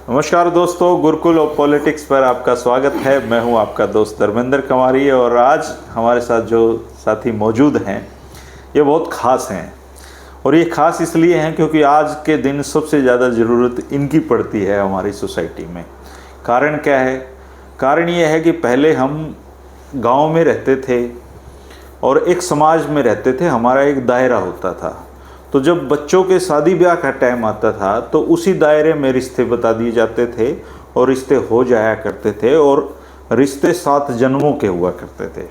नमस्कार दोस्तों, Gurukul of politics पर आपका स्वागत है। मैं हूं आपका दोस्त धर्मेंद्र कुमारी और आज हमारे साथ जो साथी मौजूद हैं ये बहुत ख़ास हैं। और ये ख़ास इसलिए हैं क्योंकि आज के दिन सबसे ज़्यादा ज़रूरत इनकी पड़ती है हमारी सोसाइटी में। कारण क्या है? कारण ये है कि पहले हम गांव में रहते थे और एक समाज में रहते थे, हमारा एक दायरा होता था। तो जब बच्चों के शादी ब्याह का टाइम आता था तो उसी दायरे में रिश्ते बता दिए जाते थे और रिश्ते हो जाया करते थे और रिश्ते 7 जन्मों के हुआ करते थे।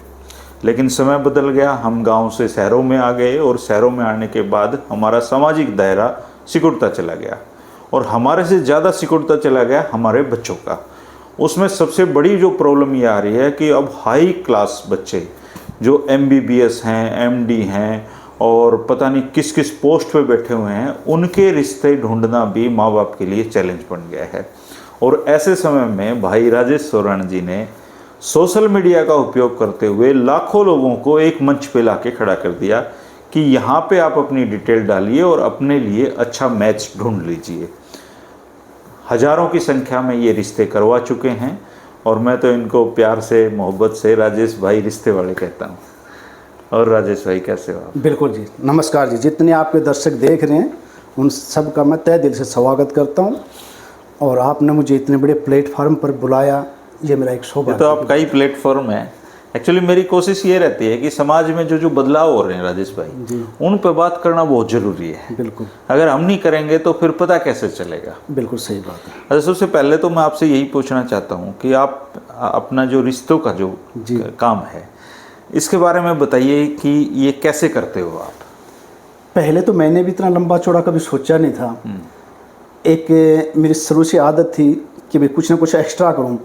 लेकिन समय बदल गया, हम गांव से शहरों में आ गए और शहरों में आने के बाद हमारा सामाजिक दायरा सिकुड़ता चला गया और हमारे से ज़्यादा सिकुड़ता चला गया हमारे बच्चों का। उसमें सबसे बड़ी जो प्रॉब्लम ये आ रही है कि अब हाई क्लास बच्चे जो MBBS हैं, MD हैं और पता नहीं किस किस पोस्ट पे बैठे हुए हैं, उनके रिश्ते ढूंढना भी माँ बाप के लिए चैलेंज बन गया है। और ऐसे समय में भाई राजेश सोराण जी ने सोशल मीडिया का उपयोग करते हुए लाखों लोगों को एक मंच पे लाके खड़ा कर दिया कि यहाँ पे आप अपनी डिटेल डालिए और अपने लिए अच्छा मैच ढूंढ लीजिए। हजारों की संख्या में ये रिश्ते करवा चुके हैं और मैं तो इनको प्यार से, मोहब्बत से राजेश भाई रिश्ते वाले कहता हूँ। और राजेश भाई कैसे हो आप? बिल्कुल जी, नमस्कार जी। जितने आपके दर्शक देख रहे हैं उन सब का मैं तहे दिल से स्वागत करता हूं और आपने मुझे इतने बड़े प्लेटफार्म पर बुलाया, ये मेरा एक सौभाग्य। तो आपका ही प्लेटफॉर्म है। एक्चुअली मेरी कोशिश ये रहती है कि समाज में जो बदलाव हो रहे हैं राजेश भाई, उन पर बात करना बहुत ज़रूरी है। बिल्कुल, अगर हम नहीं करेंगे तो फिर पता कैसे चलेगा? बिल्कुल सही बात है। अच्छा, सबसे पहले तो मैं आपसे यही पूछना चाहता हूँ कि आप अपना जो रिश्तों का जो काम है इसके बारे में बताइए कि ये कैसे करते हो आप? पहले तो मैंने भी इतना लंबा चौड़ा कभी सोचा नहीं था। एक मेरी शुरू से आदत थी कि भाई कुछ ना कुछ एक्स्ट्रा करूं,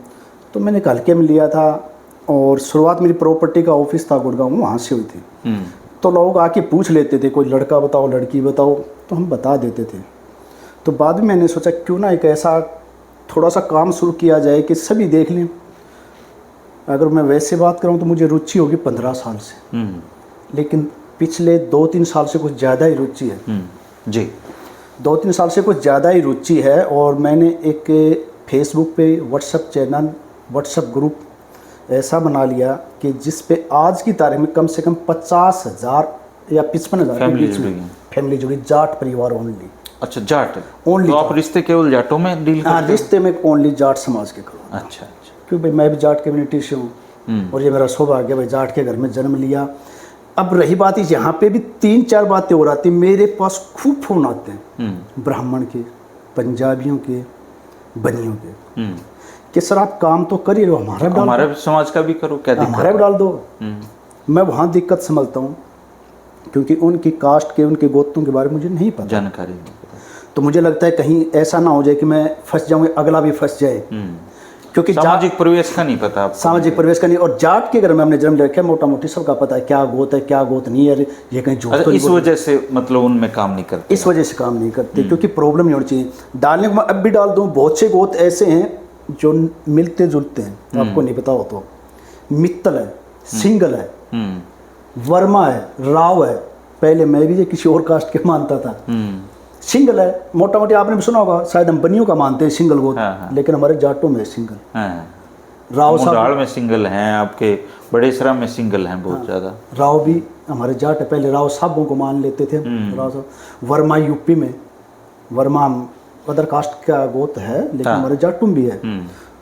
तो मैंने हल्के में लिया था। और शुरुआत मेरी प्रॉपर्टी का ऑफिस था गुड़गांव में, वहाँ से हुई थी। तो लोग आके पूछ लेते थे, कोई लड़का बताओ, लड़की बताओ, तो हम बता देते थे। तो बाद में मैंने सोचा क्यों ना एक ऐसा थोड़ा सा काम शुरू किया जाए कि सभी देख लें। अगर मैं वैसे बात करूं तो मुझे रुचि होगी 15 साल से, लेकिन पिछले 2-3 साल से कुछ ज़्यादा ही रुचि है। जी, 2-3 साल से कुछ ज़्यादा ही रुचि है। और मैंने एक फेसबुक पे व्हाट्सएप चैनल, व्हाट्सएप ग्रुप ऐसा बना लिया कि जिस पे आज की तारीख में कम से कम 50,000 या 55,000 के बीच में फैमिली जुड़ी, जाट परिवार ओनली। अच्छा, जाट ओनली। तो आप रिश्ते केवल जाटों में डील करते हैं? रिश्ते में ओनली जाट समाज के करो। अच्छा, क्योंकि भाई मैं भी जाट कम्युनिटी से हूँ और ये मेरा सौभाग्य भाई जाट के घर में जन्म लिया। अब रही बात ही, यहाँ पे भी 3-4 बातें हो रही। मेरे पास खूब फोन आते हैं ब्राह्मण के, पंजाबियों के, बनियों के कि सर आप काम तो करिए, हमारे समाज का भी करो, क्या दिक्कत? हमारा भी डाल दो। मैं वहाँ दिक्कत समझता हूँ क्योंकि उनकी कास्ट के, उनके गोत्रों के बारे में मुझे नहीं पता, जानकारी नहीं पता। तो मुझे लगता है कहीं ऐसा ना हो जाए कि मैं फंस जाऊँ, अगला भी फंस जाए। क्योंकि सामाजिक परिवेश का नहीं पता आपको। सामाजिक परिवेश का नहीं। और जाट के घर में हमने जन्म ले रखा है, मोटा मोटी सबका पता है क्या गोत है, क्या गोत नहीं है। ये कहीं झूठ तो इस वजह से मतलब उनमें काम नहीं करते? इस वजह से काम नहीं करते क्योंकि प्रॉब्लम नहीं होनी चाहिए। डालने को मैं अब भी डाल दूँ, बहुत से गोत ऐसे हैं जो मिलते जुलते हैं, आपको नहीं पता हो तो। मित्तल है, सिंगल है, वर्मा है, राव है। पहले मैं भी किसी और कास्ट के मानता था। सिंगल है, मोटा मोटी आपने भी सुना होगा, शायद हम बनियों का मानते हैं सिंगल गोत। लेकिन हमारे जाटों में सिंगल। राव साहब में सिंगल हैं, आपके बड़ेसरा में सिंगल हैं बहुत ज़्यादा। राव भी हमारे जाट है, पहले राव साहबों को मान लेते थे राव साहब। वर्मा यूपी में, वर्मा अदर कास्ट का गोत है लेकिन हमारे जाटुम भी है।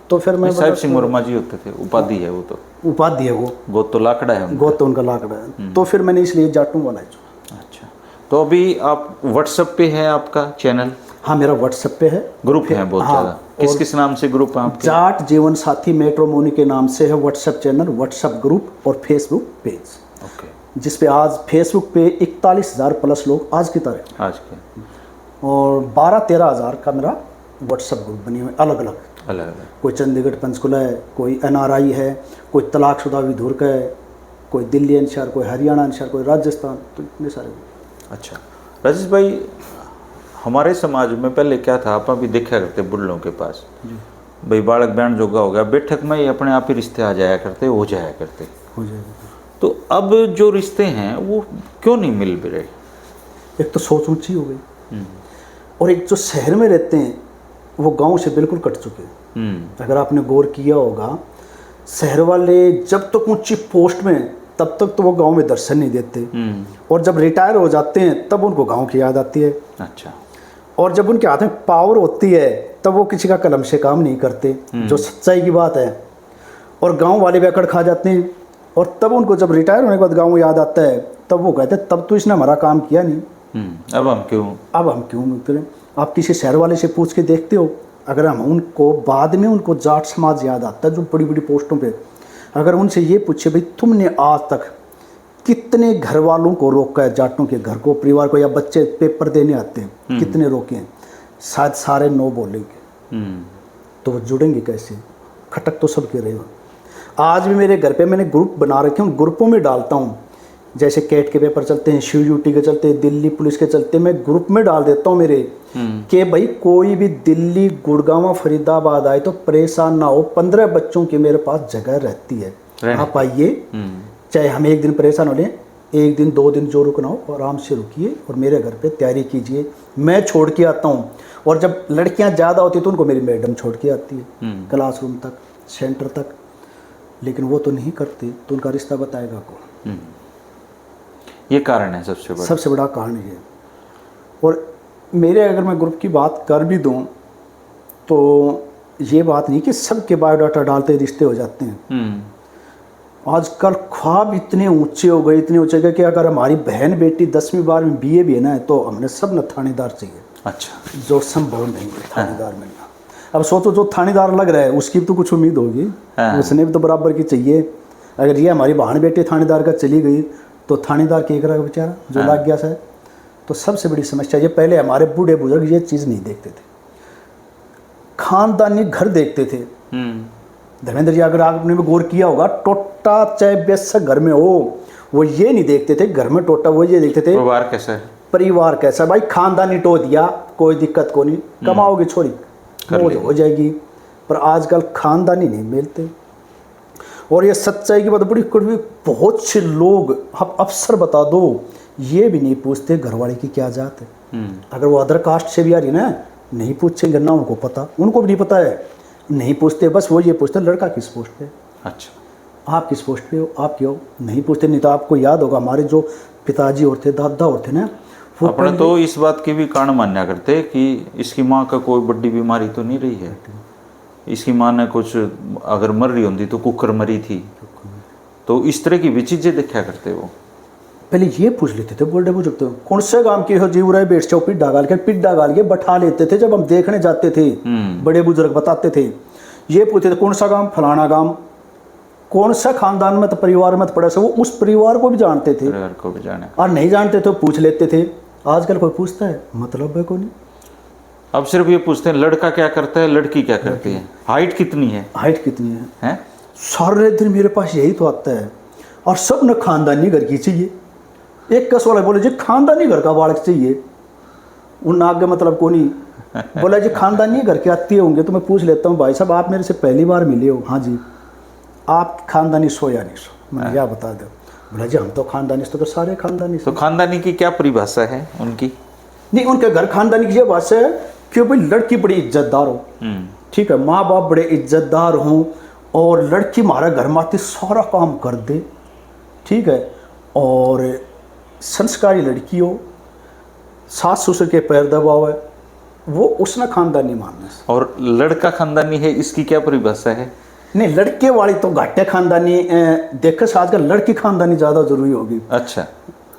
तो फिर मैं साहिब सिंह वर्मा जी होते थे, उपाधि है वो, तो उपाधि है वो, गोत तो लाकड़ा है, गोत तो उनका लाकड़ा है। तो फिर मैंने इसलिए जाटुम बनाई। अच्छा, तो अभी आप व्हाट्सएप पे है आपका चैनल? हाँ, मेरा व्हाट्सएप पे है, ग्रुप है बहुत ज़्यादा। किस नाम से ग्रुप है आपके? जाट जीवन साथी मैट्रिमोनी के नाम से है व्हाट्सएप चैनल, व्हाट्सएप ग्रुप और फेसबुक पेज। ओके। जिस पे आज फेसबुक पे 41,000 प्लस लोग आज की तारीख, आज के, और 12-13 हज़ार का मेरा व्हाट्सएप ग्रुप बनी हुई, अलग अलग। कोई चंडीगढ़ पंचकुला है, कोई NRI है, कोई तलाकशुदा विधुर का है, कोई दिल्ली अनुसार, कोई हरियाणा अनुसार, कोई राजस्थान, तो इतने सारे। अच्छा राजेश भाई, हमारे समाज में पहले क्या था, आप अभी देखा करते बुढ़ों के पास भाई बालक बहन जोगा हो गया, बैठक में ही अपने आप ही रिश्ते आ जाया करते, हो जाया करते। तो अब जो रिश्ते हैं वो क्यों नहीं मिल रहे? एक तो सोच ऊंची हो गई और एक जो शहर में रहते हैं वो गांव से बिल्कुल कट चुके हैं। अगर आपने गौर किया होगा, शहर वाले जब तक ऊंची पोस्ट में तब तक तो वो गांव में दर्शन नहीं देते, और जब रिटायर हो जाते हैं तब उनको गांव की याद आती है। अच्छा। और जब उनके हाथ में पावर होती है तब वो किसी का कलम से काम नहीं करते, जो सच्चाई की बात है। और गांव वाले भी अकड़ खा जाते हैं, और तब उनको जब रिटायर होने के बाद गांव याद आता है तब वो कहते हैं तब तो इसने हमारा काम किया नहीं, अब हम क्यों करें। आप किसी शहर वाले से पूछ के देखते हो, अगर हम उनको बाद में उनको जाट समाज याद आता है जो बड़ी बड़ी पोस्टों पे, अगर उनसे ये पूछे भाई तुमने आज तक कितने घर वालों को रोका है, जाटों के घर को, परिवार को, या बच्चे पेपर देने आते हैं कितने रोके हैं, शायद सारे नो बोलेंगे। तो वो जुड़ेंगे कैसे? खटक तो सब के रहे हो। आज भी मेरे घर पे मैंने ग्रुप बना रखे हैं, ग्रुपों में डालता हूँ, जैसे कैट के पेपर चलते हैं, CUT के चलते हैं, दिल्ली पुलिस के चलते हैं, मैं ग्रुप में डाल देता हूँ मेरे कि भाई कोई भी दिल्ली, गुड़गांव, फरीदाबाद आए तो परेशान ना हो, 15 बच्चों की मेरे पास जगह रहती है, आप आइए, चाहे हम एक दिन परेशान हो लें, एक दिन 2 दिन जो रुकना हो आराम से रुकिए और मेरे घर पे तैयारी कीजिए, मैं छोड़ के आता हूँ। और जब लड़कियाँ ज़्यादा होती तो उनको मेरी मैडम छोड़ के आती है क्लासरूम तक, सेंटर तक, लेकिन वो तो नहीं करती, तो उनका रिश्ता बताएगा कौन? ये कारण है सबसे बड़ा कारण ये। और मेरे अगर मैं ग्रुप की बात कर भी दूं तो ये बात नहीं कि सबके बायोडाटा डालते रिश्ते हो जाते हैं। आजकल ख्वाब इतने ऊंचे हो गए कि अगर हमारी बहन बेटी 10वीं 12वीं BA भी है ना, तो हमने सब न थानेदार चाहिए। अच्छा। जो संभव नहीं है थानेदार मिलना। अब सोचो जो थानेदार लग रहा है उसकी भी तो कुछ उम्मीद होगी, उसने भी तो बराबर की चाहिए। अगर ये हमारी बहन बेटी थानेदार का चली गई तो थानेदार क्या करेगा बेचारा जो लग गया सर? तो सबसे बड़ी समस्या ये, पहले हमारे बूढ़े बुजुर्ग ये चीज़ नहीं देखते थे, खानदानी घर देखते थे। धर्मेंद्र जी, अगर आपने भी गौर किया होगा, टोटा चाहे बेशक घर में हो, वो ये नहीं देखते थे घर में टोटा, वो ये देखते थे परिवार कैसा। भाई खानदानी टो दिया, कोई दिक्कत को नहीं, कमाओगे छोरी मौज हो जाएगी। पर आजकल खानदानी नहीं मिलते। और ये सच्चाई की बात बड़ी कड़वी, बहुत से लोग, आप अफसर बता दो, ये भी नहीं पूछते घरवाले की क्या जात है। अगर वो अदर कास्ट से भी आ रही ना, नहीं पूछेंगे ना, उनको पता, उनको भी नहीं पता है, नहीं पूछते। बस वो ये पूछते लड़का किस पोस्ट पे। अच्छा, आप किस पोस्ट पे हो, आप क्यों नहीं पूछते? नहीं तो आपको याद होगा हमारे जो पिताजी और थे, दादा और थे ना, वो अपने तो इस बात की भी कारण मान्या करते कि इसकी माँ का कोई बड़ी बीमारी तो नहीं रही है, इसकी माँ ने कुछ अगर मर रही होती तो कुकर मरी थी, तो इस तरह की भी चीजें देखा करते। वो पहले ये पूछ लेते थे बूढ़े बुजुर्ग, तो कौन से गांव के हो, जीव रहे बैठ जाओ, पिड्डा गाल के बैठा लेते थे। जब हम देखने जाते थे बड़े बुजुर्ग बताते थे, ये पूछते थे कौन सा गांव, फलाना गांव, कौन सा खानदान में तो परिवार में तो पड़ा से, वो उस परिवार को भी जानते थे, और नहीं जानते थे पूछ लेते थे। आजकल कोई पूछता है? मतलब है कोई नहीं। अब सिर्फ ये पूछते हैं लड़का क्या करता है, लड़की क्या करती है, हाइट कितनी है, हैं? सारे दिन मेरे पास यही तो आता है। और सब न खानदानी घर की चाहिए। एक कस वाला बोले जी खानदानी घर का बालक चाहिए, उन आगे मतलब को नहीं बोला जी खानदानी घर के आते होंगे। तो मैं पूछ लेता हूँ भाई साहब आप मेरे से पहली बार मिले हो? हाँ जी। आप खानदानी सो या नहीं सो? मैंने क्या बता दो। बोला जी हम तो खानदानी, तो सारे खानदानी। तो खानदानी की क्या परिभाषा है उनकी? नहीं, उनके घर खानदानी की ये भाषा है कि भाई लड़की बड़ी इज्जतदार हो, ठीक है, माँ बाप बड़े इज्जतदार हों, और लड़की हमारा घर माते सारा काम कर दे, ठीक है, और संस्कारी लड़की हो, सास ससुर के पैर दबाव है, वो उसने खानदानी मानना। और लड़का खानदानी है, इसकी क्या परिभाषा है? नहीं, लड़के वाली तो घाटे खानदानी देखे, आजकल लड़की खानदानी ज़्यादा जरूरी होगी। अच्छा,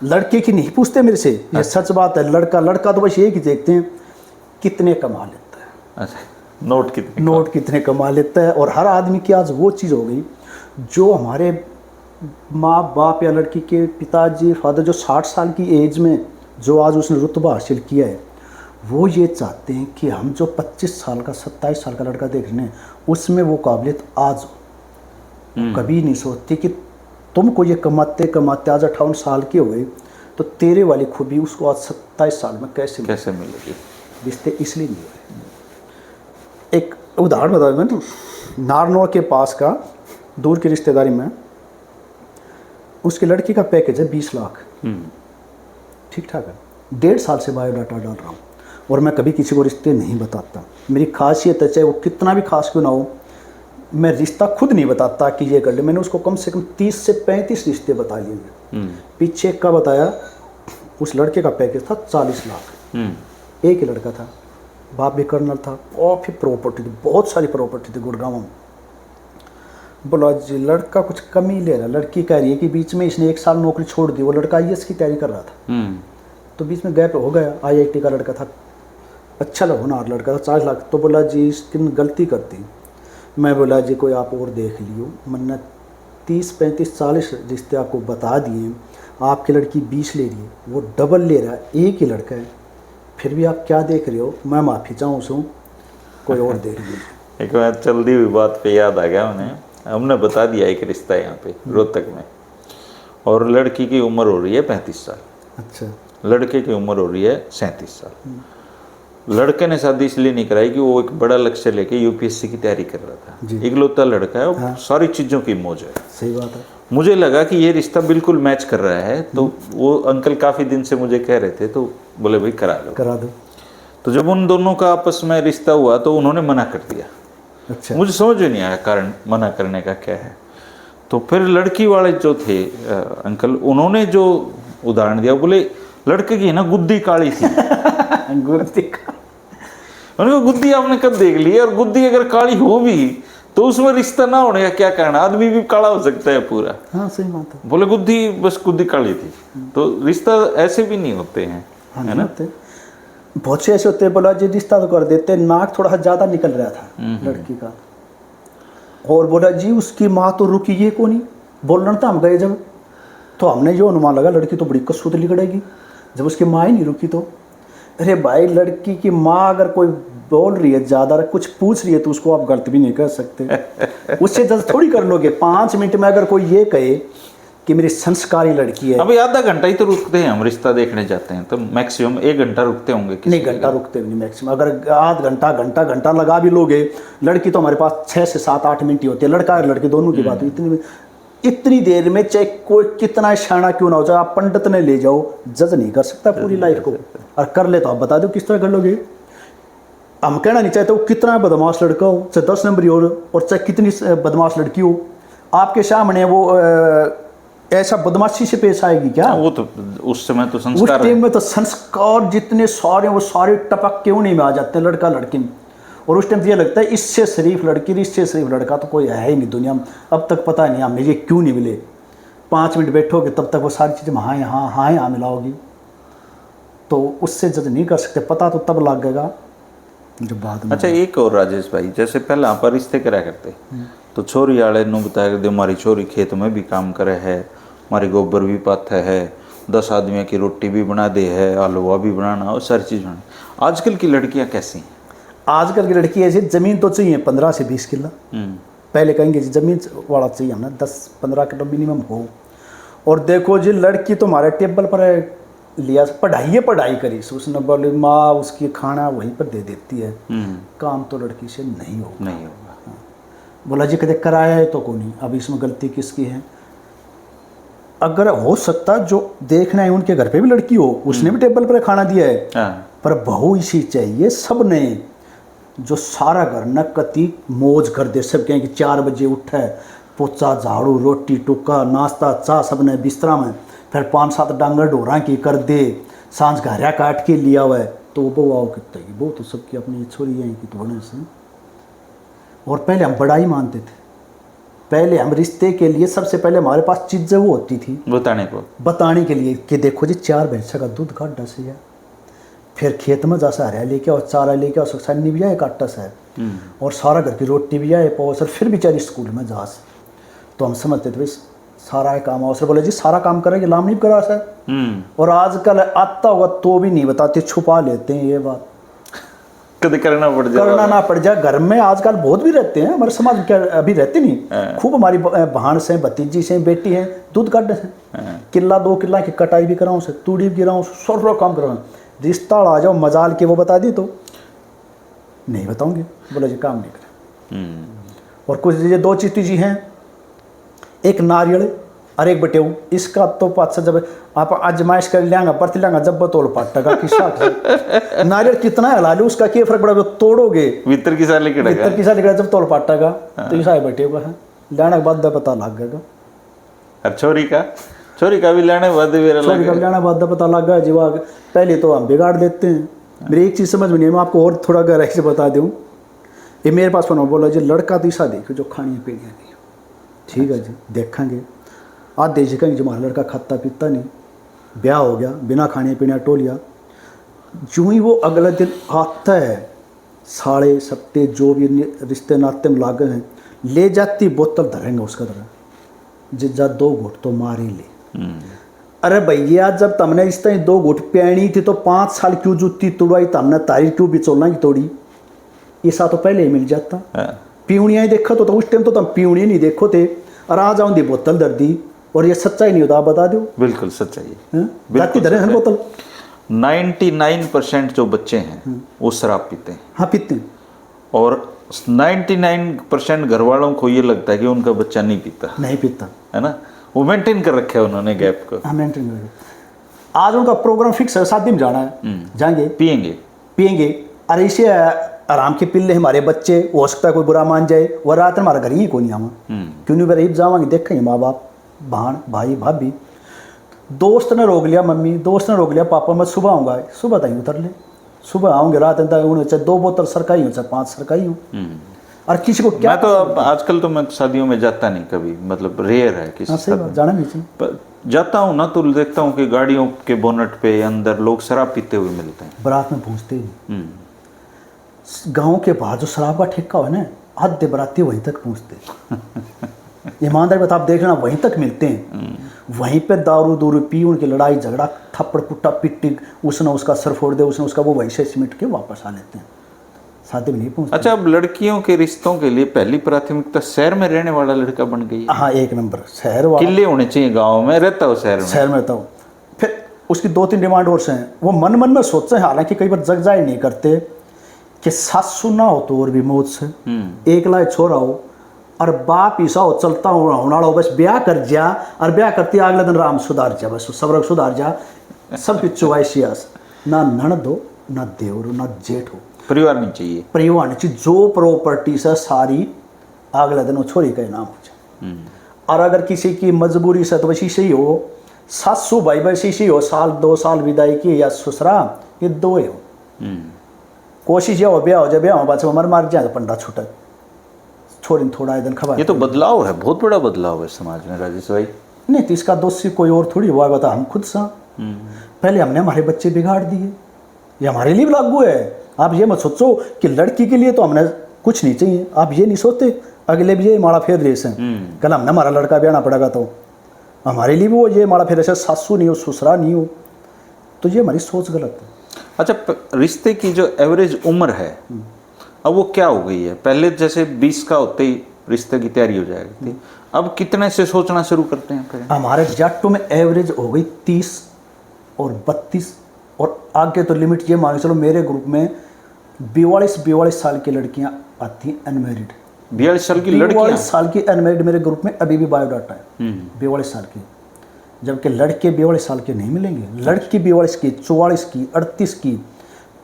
लड़के की नहीं पूछते मेरे से, ये सच बात है। लड़का तो बस यही की देखते हैं कितने कमा लेता है। अच्छा, नोट कितने कमा लेता है। और हर आदमी की आज वो चीज़ हो गई, जो हमारे माँ बाप या लड़की के पिताजी फादर जो 60 साल की एज में जो आज उसने रुतबा हासिल किया है, वो ये चाहते हैं कि हम जो 25 साल का 27 साल का लड़का देख रहे हैं उसमें वो काबिलियत आज हो। कभी नहीं सोचते कि तुमको ये कमाते कमाते आज 58 साल के हो गए तो तेरे वाली खूबी उसको आज 27 साल में कैसे मिलेगी। रिश्ते इसलिए नहीं हुए। एक उदाहरण बता दें, तो नारनौल के पास का दूर की रिश्तेदारी में उसकी लड़की का पैकेज है 20 लाख, ठीक ठाक है। 1.5 साल से बायोडाटा डाल रहा हूँ और मैं कभी किसी को रिश्ते नहीं बताता। मेरी खासियत है, चाहे वो कितना भी खास क्यों ना हो, मैं रिश्ता खुद नहीं बताता कि ये कर ले। मैंने उसको कम से कम 30 से 35 रिश्ते बता लिए। पीछे का बताया, उस लड़के का पैकेज था 40 लाख। एक ही लड़का था, बाप भी कर्नल था, और फिर प्रॉपर्टी थी, बहुत सारी प्रॉपर्टी थी गुड़गांव में। बोला जी लड़का कुछ कम ही ले रहा, लड़की कह रही है कि बीच में इसने 1 साल नौकरी छोड़ दी, वो लड़का IAS की तैयारी कर रहा था, तो बीच में गैप हो गया। IIT का लड़का था, अच्छा होनहार लड़का था, 40 लाख। तो बोला जी इसकी गलती करती। मैं बोला जी कोई आप और देख लियो, मैंने 30 35 40 रिश्ते आपको बता दिए, आपकी लड़की 20 ले रही है, वो डबल ले रहा है, एक ही लड़का है, फिर भी आप क्या देख रहे हो? मैं माफ़ी चाहूँ उसको, कोई और देख लीजिए। एक बार चलती हुई बात पे याद आ गया उन्हें, हमने बता दिया एक रिश्ता यहाँ पे रोहतक में, और लड़की की उम्र हो रही है 35 साल, अच्छा, लड़के की उम्र हो रही है 37 साल। लड़के ने शादी इसलिए नहीं कराई कि वो एक बड़ा लक्ष्य लेके UPSC की तैयारी कर रहा था, इकलौता लड़का है और सारी चीज़ों की मौज है। सही बात है। मुझे लगा कि ये रिश्ता बिल्कुल मैच कर रहा है, तो वो अंकल काफ़ी दिन से मुझे कह रहे थे, तो बोले भाई करा लो, करा दो। तो जब उन दोनों का आपस में रिश्ता हुआ तो उन्होंने मना कर दिया। अच्छा, मुझे समझ में नहीं आया कारण मना करने का क्या है। तो फिर लड़की वाले जो थे अंकल, उन्होंने जो उदाहरण दिया, बोले लड़के की ना गुद्दी काली थी। गुद्दी का उन्होंने कहा गुद्दी आपने कब देख ली, और गुद्दी अगर काली हो भी तो उसमें रिश्ता ना होने का क्या कारण, आदमी भी काला हो सकता है पूरा। हाँ सही बात है। बोले गुद्दी बस गुद्दी काली थी, तो रिश्ता ऐसे भी नहीं होते हैं, हाँ, है ना। होते बहुत से ऐसे होते हैं। बोला जी रिश्ता तो कर देते, नाक थोड़ा ज़्यादा निकल रहा था लड़की का, और बोला जी उसकी माँ तो रुकी ये को नहीं बोलना था। हम गए जब, तो हमने जो अनुमान लगा लड़की तो बड़ी कसूत लिगड़ेगी, जब उसकी माँ ही नहीं रुकी तो। अरे भाई लड़की की माँ अगर कोई बोल रही है ज़्यादा, कुछ पूछ रही है, तो उसको आप गलत भी नहीं कर सकते। उससे जल्द थोड़ी कर लोगे। 5 मिनट में अगर कोई ये कहे कि मेरी संस्कारी लड़की है, अभी आधा घंटा ही तो रुकते हैं, हम रिश्ता देखने जाते हैं तो मैक्सिमम 1 घंटा रुकते होंगे किसी नहीं घंटा रुकते भी नहीं मैक्सिमम। अगर आध घंटा घंटा लगा भी लोगे, लड़की तो हमारे पास 6 से 7 8 मिनट ही होती है, लड़का और लड़की दोनों की बात। इतनी देर में चाहे कोई कितना शाना क्यों ना हो, चाहे आप पंडित ने ले जाओ, जज नहीं कर सकता पूरी लाइफ को। और कर ले तो आप बता दो किस तरह कर लोगे। हम कहना नहीं चाहते वो कितना बदमाश लड़का हो, चाहे 10 नंबर हो, और चाहे कितनी बदमाश लड़की हो, आपके सामने वो ऐसा बदमाशी से पेश आएगी क्या? वो तो उस समय तो उस संस्कार टाइम में तो संस्कार जितने सारे, वो सारे टपक के उन्हीं में आ जाते हैं, लड़का लड़की में। और उस टाइम ये लगता है इससे शरीफ लड़की, इससे शरीफ लड़का तो कोई है ही नहीं दुनिया में। अब तक पता नहीं हमें ये क्यों नहीं मिले। 5 मिनट बैठोगे तब तक वो सारी चीज़ें हाँ यहाँ मिलाओगी, तो उससे जज नहीं कर सकते। पता तो तब लग गएगा जब बाद में। अच्छा एक और राजेश भाई, जैसे पहले आप रिश्ते करा करते तो छोरी वाले नु बताया करते हमारी छोरी खेत में भी काम करे है, हमारी गोबर भी पाता है, 10 आदमियों की रोटी भी बना दे है, हलवा भी बनाना और सारी चीज़ बनाना। आजकल की लड़कियां कैसी हैं? आजकल की लड़की ऐसी, ज़मीन तो चाहिए 15 से 20 किलो। पहले कहेंगे जी ज़मीन वाला चाहिए हमें 10-15 किलो मिनिमम हो। और देखो जी लड़की तो हमारे टेबल पर लिया, पढ़ाई करी, उसने बोली माँ उसकी खाना वहीं पर दे देती है, काम तो लड़की से नहीं होगा। बोला जी कदे कराया है तो कोई नहीं, अब इसमें गलती किसकी है? अगर हो सकता जो देखना है उनके घर पे भी लड़की हो, उसने भी टेबल पर खाना दिया है, पर बहू इसी चाहिए सब ने, जो सारा घर नकती मौज कर दे। सब कहें कि 4 बजे उठे, पोचा झाड़ू रोटी टुक्का नाश्ता चाह सब ने बिस्तरा में, फिर 5-7 डांगर ढोरा की कर दे, सांझ घरिया काट के लिया हुआ है, तो वो बहू आओ कितना की वो तो सबकी अपनी छोरी है कि थोड़े से। और पहले हम बड़ा ही मानते थे, पहले हम रिश्ते के लिए सबसे पहले हमारे पास चीज़ें वो होती थी बताने के लिए कि देखो जी 4 भैंसा का दूध का डस है, फिर खेत में जा हरिया लेके और चारा लेके और सन्नी भी आए काटा है, और सारा घर की रोटी भी आए पौसर, फिर बेचारी स्कूल में जा। तो हम समझते थे भाई सारा काम अवसर, बोले जी सारा काम करेंगे लाम नहीं करा सर। और आजकल आता होगा तो भी नहीं बताते, छुपा लेते हैं ये बात, कभी करना पड़ जाए। घर में आजकल बहुत भी रहते हैं हमारे समाज में, अभी रहते नहीं, खूब हमारी बहन से भतीजी से बेटी है दूध काटने से, किला 2 किला की कटाई भी कराऊँ से, तूड़ी भी गिराऊँ, सारा काम कराऊँ। रिश्ता आ जाओ मजाल के वो बता दी तो नहीं बताऊंगे, बोला जी काम नहीं करें। और कुछ ये 2 चीज़ हैं, एक नारियल अरे एक बटे इसका तो पाँच जब आप आजमाइश कर लेंगे परत लेंगे जब तोड़ पाटेगा कि साथ नारियल कितना हला लो उसका क्या फर्क पड़ा तोड़ोगे भीतर की साल भीतर की साल जब तोड़ पाटेगा तो ये सारे बटे हुआ है लेने के बाद पता लग गएगा। और छोरी का भी लेने बाद छोरी का लेने बाद पता लग गया जी वाह पहले तो हम बिगाड़ देते हैं। मेरी एक चीज़ समझ में नहीं, मैं आपको और थोड़ा गहराई से बता दूँ। ये मेरे पास फोन बोला जी लड़का तो ऐसा देखो जो खानी पीनी नहीं, ठीक है जी देखेंगे आज देख सकेंगे जो हमारा लड़का खाता पीता नहीं, ब्याह हो गया बिना खाने पीने टोलिया, जो ही वो अगला दिन आता है साढ़े सप्ते जो भी रिश्ते नाते में लागे हैं ले जाती बोतल धरेंगे उसका तरह जिज्जा 2 घूट तो मार ही ले। अरे भैया जब तुमने इस तरह 2 घूट पीनी थी तो 5 साल क्यों जूती तोड़ाई, तुमने तारीख क्यों बिचोलना की तोड़ी, ऐसा तो पहले ही मिल जाता। पीवनिया ही देखो तो उस टाइम तो तुम पीवनी नहीं देखो थे और आ जाऊंगी बोतल दर दी और ये सच्चाई नहीं होता आप बता दो। बिल्कुल सच्चाई है। जाती धरे हैं बोतल। 99% जो बच्चे हैं वो शराब पीते हैं। हाँ पीते हैं। और 99% घर वालों को ये लगता है कि उनका बच्चा नहीं पीता, है ना, वो मेंटेन कर रखे है उन्होंने गैप को। हाँ मेंटेन कर। आज उनका प्रोग्राम फिक्स है, 7 दिन जाना है, जाएंगे पियेंगे। अरे इसे आराम के पिल्ले हमारे बच्चे हो सकता है कोई बुरा मान जाए वो रात हमारा घर ही को नहीं आवा क्यों नहीं गरीब जावांगे देखेंगे माँ बाप बहन भाई भाभी। दोस्त ने रोक लिया मम्मी, दोस्त ने रोक लिया पापा, मैं सुबह आऊँगा, सुबह तक उतर ले, सुबह आऊँगे रात चाहे 2 बोतल सरकाई हो चाहे 5 सरकाई हो। और किसी को क्या मैं तो अब आजकल तो मैं शादियों में जाता नहीं कभी, मतलब रेयर है किसी से जाना नहीं चाहिए। जाता हूँ ना तो देखता हूँ कि गाड़ियों के बोनट पे अंदर लोग शराब पीते हुए मिलते हैं। बारात में पहुँचते ही गाँव के बाहर जो शराब का ठेका है ना आधे बराती वहीं तक पहुँचते ईमानदारी बात आप देख लेना वहीं तक मिलते हैं। वहीं पे दारू पी उनकी लड़ाई झगड़ा थप्पड़ पुट्टा पिट्टी उसने उसका सर फोड़ दे उसने उसका वो वहीं से सिमट के वापस आ लेते हैं, शादी में नहीं पहुँचते। अच्छा अब लड़कियों के रिश्तों के लिए पहली प्राथमिकता शहर में रहने वाला लड़का बन गई है। हाँ 1 नंबर शहर वाला किले होने चाहिए, गाँव में रहता हो शहर में रहता हूँ। फिर उसकी 2-3 डिमांड और से हैं, वो मन में सोचते हैं हालांकि कई बार जग जाए नहीं करते कि सासू ना हो तो और भी मौत से एक लाए छोरा हो और बाप ईसा हो चलता होना हो बस ब्याह कर जा और ब्याह करती अगले दिन राम सुधार जा बस सब सुधार जा सबकी चुवाइसियास ना ननद हो ना देवर हो ना जेठ हो, परिवार नहीं चाहिए, परिवार नहीं चाहिए, जो प्रॉपर्टी से सारी अगले दिन वो छोरी का नाम हो जाए। और अगर किसी की मजबूरी से तो बस इसे हो सासू भाई बस इसी हो 1-2 साल विदाई की या ससुरा ये 2 ही हो। कोशिश यह हो ब्याह हो जाए ब्याह हो बाद मर जाए तो पंडा छूटा छोरी थोड़ा दिन खबर। ये तो बदलाव है, बहुत बड़ा बदलाव है समाज में राजेश भाई। नहीं तो इसका दोषी कोई और थोड़ी हुआ बता हम खुद सा पहले हमने हमारे बच्चे बिगाड़ दिए, ये हमारे लिए भी लागू है। आप ये मत सोचो कि लड़की के लिए तो हमने कुछ नहीं चाहिए, आप ये नहीं सोचते अगले भी ये माड़ा फेर रेस है कल हमने हमारा लड़का ब्याहना पड़ेगा तो हमारे लिए भी वो ये माड़ा फेर ऐसे सासू नहीं हो ससुरा नहीं हो, तो ये हमारी सोच गलत है। अच्छा रिश्ते की जो एवरेज उम्र है अब वो क्या हो गई है? पहले जैसे 20 का होते ही रिश्ते की तैयारी हो जाएगी थी, अब कितने से सोचना शुरू करते हैं फिर? हमारे जाटों में एवरेज हो गई 30 और 32 और आगे तो लिमिट ये मान के चलो मेरे ग्रुप में 42 साल की लड़कियां आती हैं अनमेरिड। 42 साल की लड़कियां? 42 साल की अनमेरिड मेरे ग्रुप में अभी भी बायोडाटा है 42 साल की, जबकि लड़के 42 साल के नहीं मिलेंगे। लड़की 42 की 44 की 38 की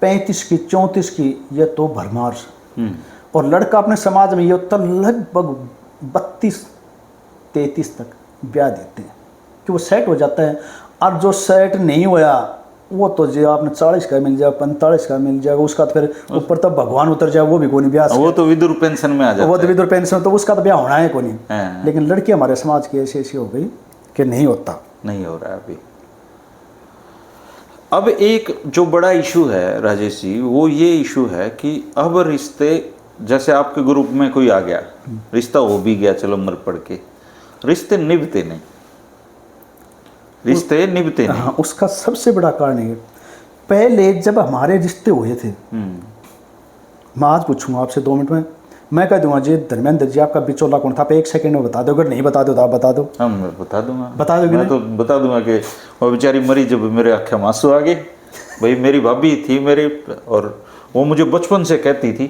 35 की 34 की ये तो भरमार। और लड़का अपने समाज में ये होता लगभग 32-33 तक ब्याह देते हैं कि वो सेट हो जाता है। और जो सेट नहीं होया वो तो जो आपने 40 का मिल जाए 45 का मिल जाएगा उसका तो फिर ऊपर तक भगवान उतर जाए वो भी कोई नहीं ब्याह, वो तो विधुर पेंशन में आ जाता है, वो तो विधुर पेंशन तो उसका तो ब्याह होना है कोई नहीं। लेकिन लड़की हमारे समाज की ऐसी हो गई कि नहीं होता, नहीं हो रहा है अभी। अब एक जो बड़ा इशू है राजेश जी वो ये इशू है कि अब रिश्ते जैसे आपके ग्रुप में कोई आ गया रिश्ता हो भी गया चलो मर पड़ के रिश्ते निभते नहीं, रिश्ते निभते नहीं। हाँ उसका सबसे बड़ा कारण है पहले जब हमारे रिश्ते हुए थे मैं आज पूछूंगा आपसे 2 मिनट में मैं कह दूंगा जी धर्मेंद्र जी आपका बिचौला कौन था, आप 1 सेकंड में बता दो, अगर नहीं बता दो तो आप बता दो। हाँ मैं बता दूंगा, बता दोगे? मैं तो बता दूंगा कि वो बेचारी मरी जब मेरे आँखें में आंसू आ गए। भाई मेरी भाभी थी मेरे और वो मुझे बचपन से कहती थी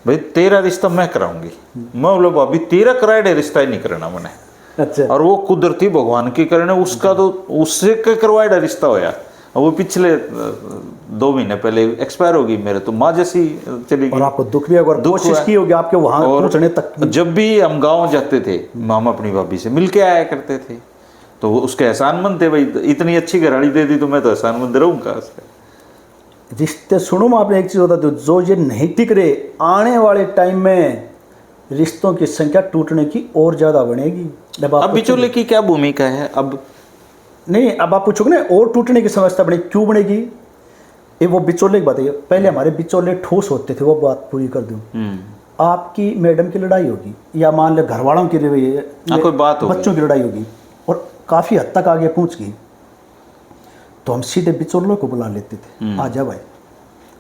भाई तेरा रिश्ता मैं कराऊंगी। मैं बोला भाभी तेरा कराए रिश्ता ही नहीं करना मैंने, अच्छा। और वो कुदरती भगवान की करने उसका तो उससे करवाया रिश्ता होया। वो पिछले 2 महीने पहले एक्सपायर हो गई मेरे, तो माँ जैसी चली और गई। आपको दुख भी होगा, दुख कोशिश हुआ। की होगी आपके वहाँ और पहुँचने तक की। जब भी हम गांव जाते थे हम अपनी भाभी से मिल के आया करते थे, तो वो उसके एहसानमंद थे। भाई इतनी अच्छी घराड़ी दे दी तो मैं तो एहसानमंद रहूंगा उसका। रिश्ते सुनो, मैं आपने एक चीज़ बता दूँ, जो ये नहीं टिक रहे, आने वाले टाइम में रिश्तों की संख्या टूटने की और ज़्यादा बढ़ेगी। अब बिचौले की क्या भूमिका है? अब नहीं, अब आप पूछोगे ना और टूटने की समस्या बढ़ेगी, क्यों बढ़ेगी? ये वो बिचौले की बात है। पहले हमारे बिचौले ठोस होते थे, वो बात पूरी कर दूँ। आपकी मैडम की लड़ाई होगी या मान लो घर वालों की कोई बात होगी, बच्चों की लड़ाई होगी और काफ़ी हद तक आगे पहुंच गई, तो हम सीधे बिचौलों को बुला लेते थे, आ जा भाई।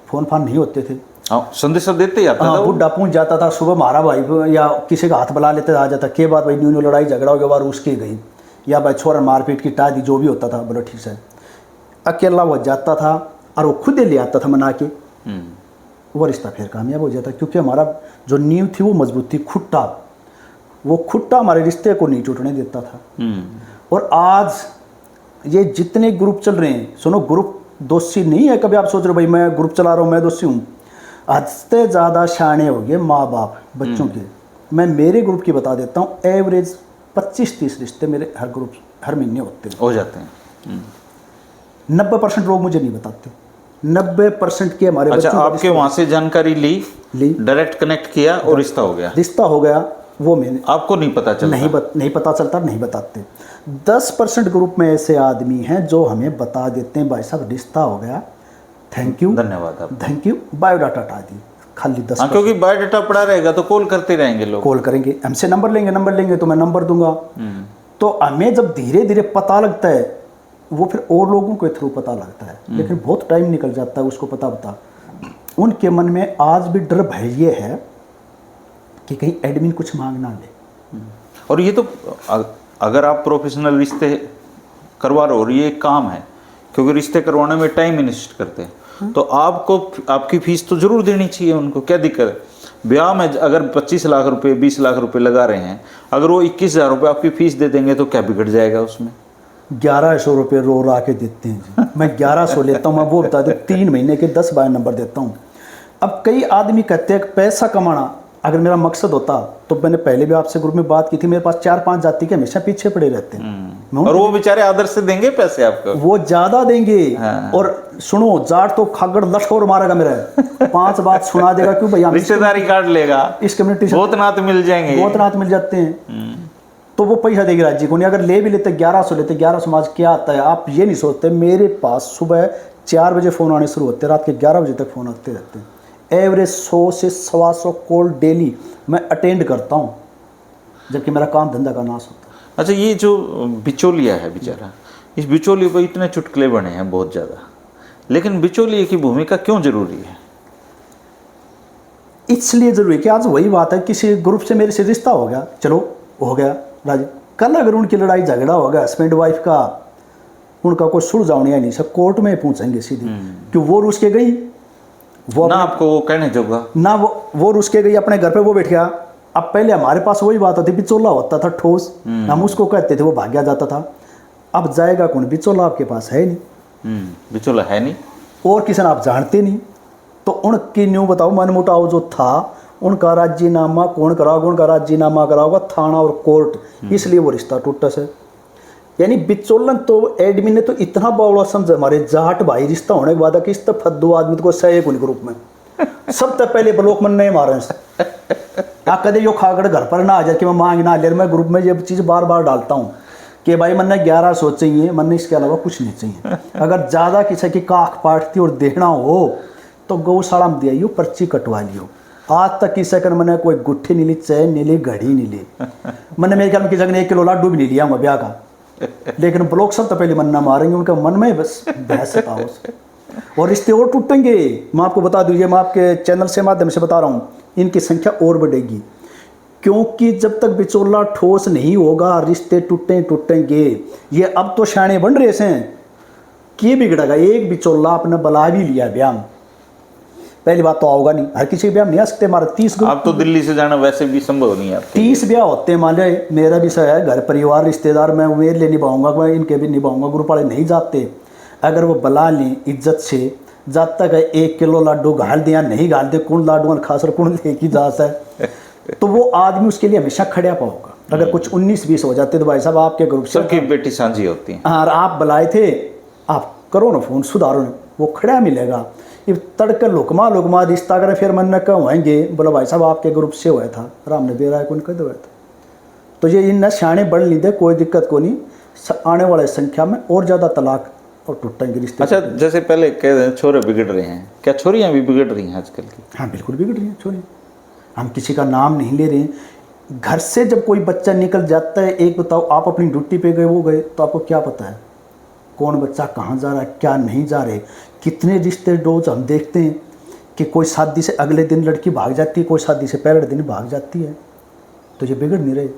फोन फान नहीं होते थे, संदेशा देते ही आता था। बुढ़ा पहुंच जाता था सुबह, मारा भाई या किसी का हाथ बुला लेते, आ जाता, के बात भाई न्यू लड़ाई झगड़ा हो गया, बार उसकी गई, या भाई छोरा मारपीट की टादी, जो भी होता था, बोलो ठीक से। अकेला वो जाता था और वो खुद ही ले आता था मना के, वो रिश्ता फिर कामयाब हो जाता, क्योंकि हमारा जो नींव थी वो मजबूत थी, खुट्टा, वो खुट्टा हमारे रिश्ते को नहीं टूटने देता था। और आज ये जितने ग्रुप चल रहे हैं, सुनो, ग्रुप दोषी नहीं है। कभी आप सोच रहे हो भाई मैं ग्रुप चला रहा हूँ मैं दोषी हूँ। हद से ज़्यादा शाने हो गए माँ बाप बच्चों के। मैं मेरे ग्रुप की बता देता हूँ, एवरेज 25-30 रिश्ते मेरे हर महीने हो जाते हैं। 90% लोग मुझे नहीं बताते, 90% के हमारे अच्छा, आपके वहाँ से जानकारी ली, डायरेक्ट कनेक्ट किया और रिश्ता हो गया। वो मैंने, आपको नहीं पता चलता, नहीं पता चलता, नहीं बताते। 10% ग्रुप में ऐसे आदमी हैं जो हमें बता देते हैं भाई साहब रिश्ता हो गया, थैंक यू, धन्यवाद, थैंक यू, बायोडाटा हटा दी, खाली 10। क्योंकि बायोडाटा पड़ा रहेगा तो कॉल करते रहेंगे लोग, कॉल करेंगे, हमसे नंबर लेंगे तो मैं नंबर दूंगा। तो हमें जब धीरे धीरे पता लगता है, वो फिर और लोगों के थ्रू पता लगता है, लेकिन बहुत टाइम निकल जाता है उसको पता। उनके मन में आज भी डर भय ये है कि कहीं एडमिन कुछ मांग ना ले। और ये तो अगर आप प्रोफेशनल रिश्ते करवा रहे हो और ये एक काम है, क्योंकि रिश्ते करवाने में टाइम इन्वेस्ट करते हैं, तो आपको आपकी फीस तो जरूर देनी चाहिए उनको। क्या दिक्कत है? ब्याह में अगर 25 लाख रुपए 20 लाख रुपए लगा रहे हैं, अगर वो 21,000 रुपये आपकी फीस दे देंगे तो क्या बिगड़ जाएगा उसमें? 1100 रुपये रो के देते हैं जी। मैं 1100 लेता हूँ, मैं वो बता दूँ 3 महीने के 10-12 नंबर देता हूँ। अब कई आदमी कहते हैं पैसा कमाना अगर मेरा मकसद होता तो मैंने पहले भी आपसे ग्रुप में बात की थी, मेरे पास 4-5 जाति के हमेशा पीछे पड़े रहते हैं। और वो बेचारे आदर से देंगे पैसे आपको, वो ज्यादा देंगे। और सुनो, जाट तो खागड़ लठोर मारेगा मेरा, 5 बात सुना देगा, क्यों भैया रिश्तेदारी काट लेगा, इस कम्युनिटी से बहुत नात मिल जाएंगे, बहुत नात मिल जाते हैं। तो वो पैसा देगी राज्य को नहीं। अगर ले भी लेते 1100 लेते, 1100 समाज क्या आता है आप ये नहीं सोचते। मेरे पास सुबह 4 बजे फ़ोन आने शुरू होते हैं, रात के 11 बजे तक फ़ोन आते रहते हैं। एवरेज 100 से 125 कॉल डेली मैं अटेंड करता हूँ, जबकि मेरा काम धंधा का नाश होता है। अच्छा, ये जो बिचौलिया है बेचारा, इस बिचौलिए पर इतने चुटकुले बने हैं बहुत ज़्यादा, लेकिन बिचौलिए की भूमिका क्यों जरूरी है? इसलिए जरूरी कि आज वही बात है, किसी ग्रुप से मेरे से रिश्ता हो गया, चलो हो गया राजी, कल अगर उनकी लड़ाई झगड़ा हो गया हस्बैंड वाइफ का, उनका कोई सुलझावनी नहीं, सब कोर्ट में पूछेंगे सीधी, कि वो रुस के गई, वो ना आपको वो कहने जोगा, ना वो रुस के गई अपने घर पे, वो बैठ गया। अब पहले हमारे पास वही बात होती, बिचौला होता था ठोस, हम उसको कहते थे, वो भाग जाता था। अब जाएगा कौन? बिचौला आपके पास है नहीं, बिचौला है नहीं, और किसी ने आप जानते नहीं। तो उनकी न्यू बताओ मनमुटाव जो था, उनका राजीनामा कौन कराओगे? उनका राजीनामा कराओगा थाना और कोर्ट, इसलिए वो रिश्ता टूटा से। यानी बिचौलन तो एडमिन ने तो इतना बावड़ा समझा हमारे जाट भाई, रिश्ता होने के बाद कि इस तक फद्दू आदमी को सही कोई ग्रुप में सब तक पहले ब्लॉक मन नहीं मारे कदे यो खागड़ घर पर ना आ जाए कि मैं मांग ना ले। मैं ग्रुप में ये चीज़ बार बार डालता हूँ कि भाई मन ने 1100 चाहिए, मन ने इसके अलावा कुछ नहीं चाहिए। अगर ज़्यादा किसी की काख पाटती और देना हो तो गौशाला में दिया पर्ची कटवा लियो। आज तक किसी का मैंने कोई गुट्ठी नहीं ली, चैन नहीं ली, घड़ी नहीं ली। मैंने मेरे ख्याल में किसी ने 1 किलो लाडू भी नहीं लिया ब्याह का, लेकिन ब्लॉक सब तो पहले मन ना मारेंगे, उनका मन में बस बहस था उससे। और रिश्ते और टूटेंगे। मैं आपको बता दीजिए, मैं आपके चैनल से माध्यम से बता रहा हूँ, इनकी संख्या और बढ़ेगी, क्योंकि जब तक बिचौला ठोस नहीं होगा रिश्ते टूटेंगे। ये अब तो शाने बन रहे हैं कि बिगड़ेगा। एक बिचौला आपने बला भी लिया ब्याह, पहली बात तो आओगा नहीं, हर किसी के ब्याह में नहीं आ सकते। हमारा 30 ग्रुप, आप तो दिल्ली से जाना वैसे भी संभव नहीं है। 30 ब्याह होते हैं। मान लो मेरा भी सही है, घर परिवार रिश्तेदार मैं मेरे लिए निभाऊंगा, मैं इनके भी निभाऊंगा। ग्रुप वाले नहीं जाते। अगर वो बुला लें इज्जत से, जब तक 1 किलो लड्डू घाल दिया नहीं घाल दे, कौन लाडू खास कौन लेकी जा है, तो वो आदमी उसके लिए हमेशा खड़ा पाओगा। अगर कुछ 19-20 हो जाते तो भाई साहब आपके ग्रुप से सबकी बेटी सांझी होती है। हाँ, आप बुलाए थे, आप करो ना फ़ोन, सुधारो ना, वो खड़ा मिलेगा। ये तड़के लुकमा रिश्ता करें, फिर मन न कहेंगे बोला भाई साहब आपके ग्रुप से हुआ था, राम ने बेरा कौन कर हुआ था। तो ये इन शाणे बढ़ ली दे, कोई दिक्कत को नहीं। आने वाले संख्या में और ज़्यादा तलाक और टूटेंगे रिश्ते। अच्छा, जैसे पहले कह रहे हैं छोरे बिगड़ रहे हैं, क्या छोरियाँ भी बिगड़ रही हैं आजकल की? हाँ बिल्कुल बिगड़ रही हैं छोरियाँ। हम किसी का नाम नहीं ले रहे हैं। घर से जब कोई बच्चा निकल जाता है, एक बताओ आप अपनी ड्यूटी पे गए, वो गए, तो आपको क्या पता है कौन बच्चा कहाँ जा रहा है, क्या नहीं जा रहे। कितने रिश्ते रोज हम देखते हैं कि कोई शादी से अगले दिन लड़की भाग जाती है, कोई शादी से पहले दिन भाग जाती है। तो ये बिगड़ नहीं रहे।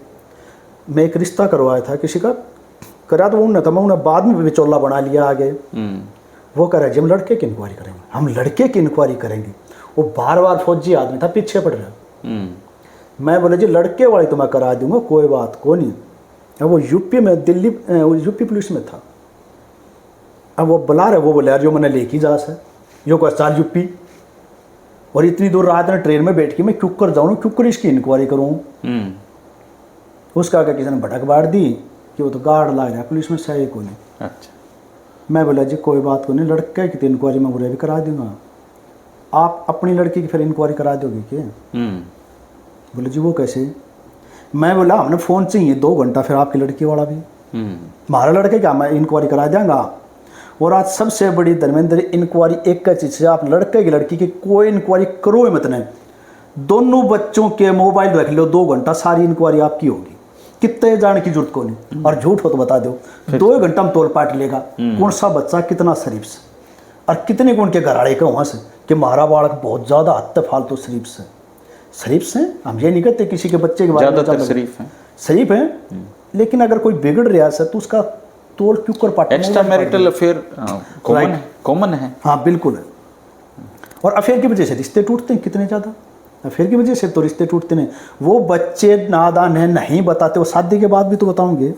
मैं एक रिश्ता करवाया था किसी का, करा तो उन्होंने था, मैं उन्हें बाद में विचोला बना लिया आगे। वो कह रहा है जी हम लड़के की इंक्वायरी करेंगे, हम लड़के की इंक्वायरी करेंगे। वो बार फौजी आदमी था, पीछे पड़ रहा। मैं बोले जी लड़के वाली तो मैं करा दूंगा, कोई बात को नहीं। अब वो यूपी में, दिल्ली यूपी पुलिस में था। अब वो बुला रहे, वो बोले यार जो मैंने लेके जा सर, यो को साल यूपी, और इतनी दूर रात में ट्रेन में बैठ के मैं क्यों कर जाऊँ, क्यों कर इसकी इंक्वायरी करूँ। उसका क्या किसी ने भटक बाढ़ दी कि वो तो गार्ड ला रहा है पुलिस में, सही को नहीं। अच्छा, मैं बोला जी कोई बात को नहीं, लड़के की तो इंक्वायरी मैं बुरे भी करा दूंगा, आप अपनी लड़की की फिर इंक्वायरी करा दोगे क्या? बोले जी वो कैसे? मैं बोला हमने फ़ोन चाहिए 2 घंटा, फिर आपकी लड़की वाला भी। हमारा लड़के क्या, मैं इंक्वायरी करा देंगा। और आज सबसे बड़ी धर्मेंद्र इंक्वायरी एक चीज़ से, आप लड़के की लड़की की कोई इंक्वायरी करो मत नहीं, दोनों बच्चों के मोबाइल रख लो 2 घंटा, सारी इंक्वायरी आपकी होगी। कितने जाने की जरूरत को नहीं। और झूठ हो तो बता दो, 2 घंटा में तोल पाट लेगा कौन सा बच्चा कितना शरीफ से, और कितने कौन के घराड़े का वहाँ से कि महारा बालक बहुत ज़्यादा हद फालतू शरीफ से। शरीफ से हम ये नहीं कहते किसी के बच्चे के बारे में ज़्यादातर शरीफ हैं, लेकिन अगर कोई बिगड़ रहा है तो उसका तोल क्यों कर पाटे। एक्स्ट्रा मैरिटल अफेयर कॉमन है। हाँ बिल्कुल है। और अफेयर की वजह से रिश्ते टूटते हैं कितने ज़्यादा, अफेयर की वजह से तो रिश्ते टूटते हैं। वो बच्चे नादान है, नहीं बताते, वो शादी के बाद भी तो बताओगे,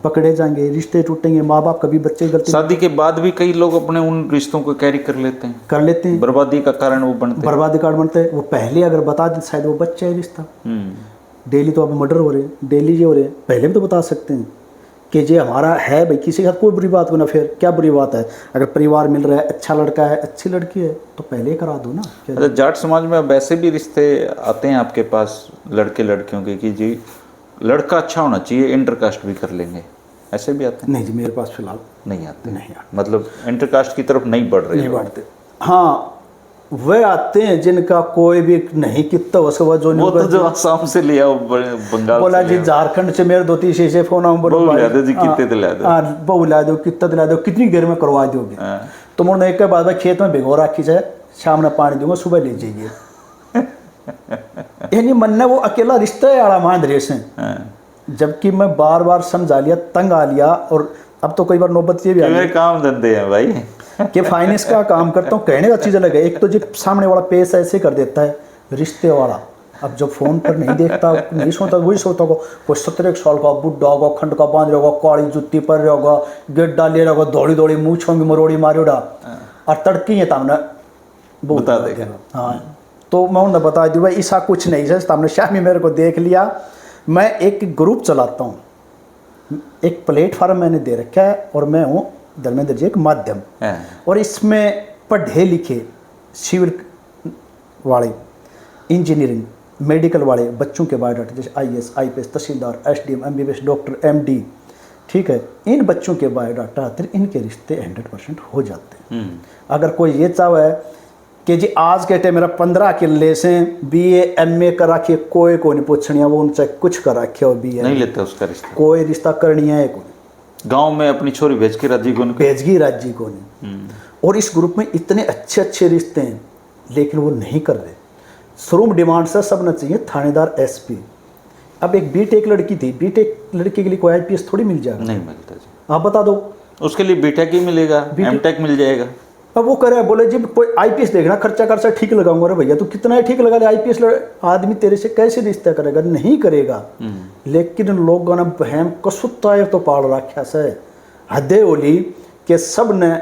पकड़े जाएंगे, रिश्ते टूटेंगे, माँ बाप कभी बच्चे गलती। शादी के बाद भी कई लोग अपने उन रिश्तों को कैरी कर लेते हैं, बर्बादी का कारण वो बनते हैं, बर्बादी का कारण बनते हैं। वो पहले अगर बता देते शायद वो बच्चा है रिश्ता। डेली तो अब मर्डर हो रहे हैं, डेली ये हो रहे हैं, पहले भी तो बता सकते हैं कि ये हमारा है भाई, किसी के साथ कोई बुरी बात हो ना, फिर क्या बुरी बात है। अगर परिवार मिल रहा है, अच्छा लड़का है, अच्छी लड़की है, तो पहले करा दो ना। अच्छा, जाट समाज में अब ऐसे भी रिश्ते आते हैं आपके पास लड़के लड़कियों के कि जी लड़का अच्छा होना चाहिए, इंटरकास्ट भी कर लेंगे, ऐसे भी आते हैं? नहीं जी मेरे पास फिलहाल नहीं आते। नहीं आते, मतलब इंटरकास्ट की तरफ नहीं बढ़ रहे, नहीं बढ़ते। हाँ वे आते हैं जिनका कोई भी नहीं कितना वसवा जो वो तो जो आसाम से लिया, बंगाल बोला जी झारखंड से मेरे 2-3 शीशे फोन जी कितने दिला दो, बहु ला दो, कितना दिला दो, कितनी देर में करवा दोगे। तो मुझे एक के बाद में खेत में भिगो रखी जाए, शाम में पानी दूंगा, सुबह ले जाइए। यानी मन ने वो अकेला रिश्ता है आड़ा मान रेस है। जबकि मैं बार बार समझा लिया, तंग आ लिया, और अब तो कई बार नौबत ये भी आ गई, काम धंधे हैं भाई कि फाइनेंस का काम करता हूँ। कहने का चीज़ अलग है, एक तो जी सामने वाला पेश ऐसे कर देता है रिश्ते वाला। अब जब फोन पर नहीं देखता, नहीं सोता, वही सोता को कोई 17 साल का बुढ़ा होगा, खंड का बांध होगा, काली जुत्ती पर होगा, गेड्डा ले रहा होगा, दौड़ी दौड़ी मूछों की मरोड़ी मारोड़ा, और तड़की है तामने बता देगा। हाँ तो मैं उन्हें बता दी भाई ऐसा कुछ नहीं है। तामने शामी मेरे को देख लिया। मैं एक ग्रुप चलाता हूँ, एक प्लेटफार्म मैंने दे रखा है, और मैं हूँ धर्मेंद्र जी एक माध्यम, और इसमें पढ़े लिखे सिविल वाले, इंजीनियरिंग, मेडिकल वाले बच्चों के बायोडाटा, जैसे IAS, IPS, तहसीलदार, SDM, MBBS, डॉक्टर, MD, ठीक है, इन बच्चों के बायोडाटा आते, इनके रिश्ते 100% हो जाते हैं। अगर कोई ये चाहे कि जी आज के टाइम मेरा 15 किले से BA MA कर रखिए, कोई को नहीं पूछनी, वो उनसे कुछ कर रखे हो, BA नहीं लेते उसका रिश्ता, कोई रिश्ता करनी है कोई। गांव में अपनी छोरी भेज के राजी को नहीं, भेजगी राजी को नहीं। और इस ग्रुप में इतने अच्छे अच्छे रिश्ते हैं, लेकिन वो नहीं कर रहे। शुरू में डिमांड से सब न चाहिए थानेदार SP। अब एक B.Tech लड़की थी, B.Tech लड़की के लिए कोई IPS थोड़ी मिल जाएगा, नहीं मिलता जी। आप बता दो। उसके लिए B.Tech ही मिलेगा, M.Tech मिल जाएगा। अब वो कह रहा है, बोले जी कोई आईपीएस देखना, खर्चा ठीक लगाऊंगा। अरे भैया तू कितना ही ठीक लगा ले, आईपीएस आदमी तेरे से कैसे रिश्ता करेगा? नहीं करेगा। लेकिन लोगों ने बहम कसुत्ता तो पाल रखा से हदे ओली कि सब ने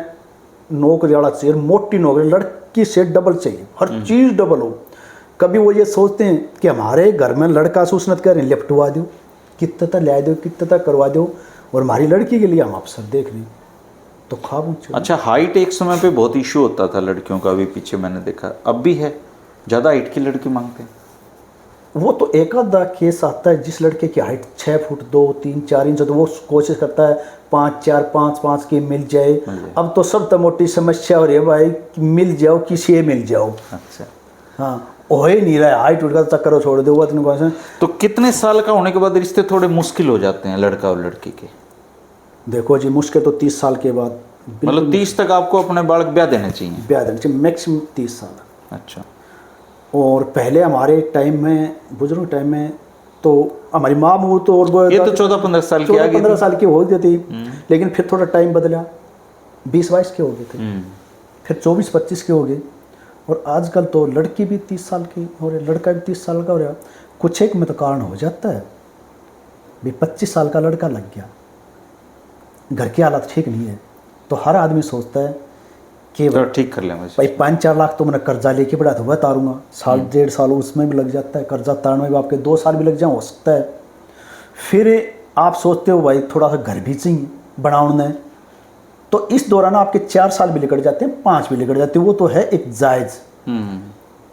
नौकरी वाला चाहिए, मोटी नौकरी, लड़की से डबल चाहिए, हर चीज़ डबल हो। कभी वो ये सोचते हैं कि हमारे घर में लड़का सूसनत करें, लिपटवा दो, कितना तक ला दो, कितना तक करवा दो, और हमारी लड़की के लिए हम अफसर देख लें तो ख्वाब ऊंचे। अच्छा, हाइट एक समय पे बहुत इशू होता था लड़कियों का, अभी पीछे मैंने देखा, अब भी है, ज़्यादा हाइट की लड़की मांगते हैं। वो तो एक आधा केस आता है जिस लड़के की हाइट 6 फुट 2, 3, 4 इंच, तो वो कोशिश करता है 5, 4, 5, 5 की मिल जाए। अब तो सब तो मोटी समस्या हो रही है भाई, मिल जाओ किसी मिल जाओ। अच्छा, हाँ, हो ही नहीं रहा है, हाइट उठ का चक्कर छोड़ दो। तो कितने साल का होने के बाद रिश्ते थोड़े मुश्किल हो जाते हैं लड़का और लड़की के? देखो जी, मुश्किल तो 30 साल के बाद, मतलब 30 तक आपको अपने बालक ब्याह देने चाहिए? ब्याह देने चाहिए, मैक्सिमम 30 साल। अच्छा। और पहले हमारे टाइम में, बुजुर्ग टाइम में, तो हमारी माँ वो तो, और ये तो 14-15 साल की, 14-15 साल की हो गई थी। लेकिन फिर थोड़ा टाइम बदला, 20-22 के हो गए थे, फिर 24-25 के हो गए, और आजकल तो लड़की भी 30 साल की हो रही, लड़का भी 30 साल का हो रहा। कुछ एक में तो कारण हो जाता है भी 25 साल का लड़का लग गया, घर की हालत ठीक नहीं है, तो हर आदमी सोचता है कि तो ठीक कर लें भाई 5-4 लाख तो मैंने कर्जा लेके पड़ा तो वह तारूंगा, साल 1.5 साल उसमें भी लग जाता है, कर्जा तारने में भी आपके 2 साल भी लग जाए, हो सकता है। फिर आप सोचते हो भाई थोड़ा सा घर भी चाहिए बनाने, तो इस दौरान आपके 4 साल भी निकल जाते हैं, 5 भी निकल जाते हैं, वो तो है एक जायज़।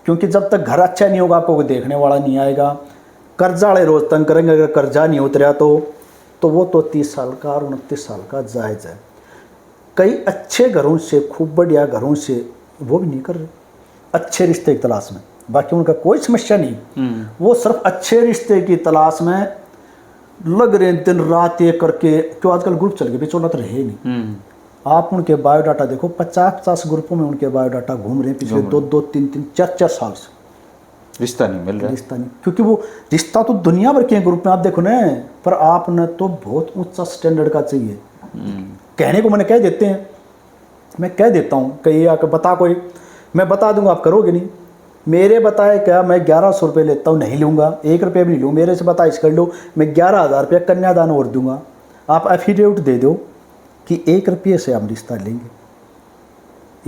क्योंकि जब तक घर अच्छा नहीं होगा आपको कोई देखने वाला नहीं आएगा, कर्जा वाले रोज तंग करेंगे, अगर कर्जा नहीं उतरा तो वो तो 30 साल का और 29 साल का जायज़ है। कई अच्छे घरों से, खूब बढ़िया घरों से वो भी नहीं कर रहे, अच्छे रिश्ते की तलाश में, बाकी उनका कोई समस्या नहीं, वो सिर्फ अच्छे रिश्ते की तलाश में लग रहे हैं दिन रात ये करके। क्यों आजकल ग्रुप चल गए, बिचौला तो रहे नहीं। आप उनके बायोडाटा देखो, 50-50 ग्रुपों में उनके बायोडाटा घूम रहे हैं पिछले 2-2, 3-3, 4-4 साल से, रिश्ता नहीं मिल रहा, रिश्ता नहीं। क्योंकि वो रिश्ता तो दुनिया भर के ग्रुप में आप देखो ना, पर आपने तो बहुत ऊंचा स्टैंडर्ड का चाहिए। कहने को मैंने कह देते हैं, मैं कह देता हूँ, कहीं आकर बता कोई, मैं बता दूंगा, आप करोगे नहीं। मेरे बताए क्या, मैं 1100 रुपये लेता हूँ, नहीं लूँगा, 1 रुपये भी नहीं लूँ, मेरे से बताइश कर लो, मैं 11,000 रुपये कन्यादान और दूंगा। आप एफिडेविट दे दो कि 1 रुपये से हम रिश्ता लेंगे।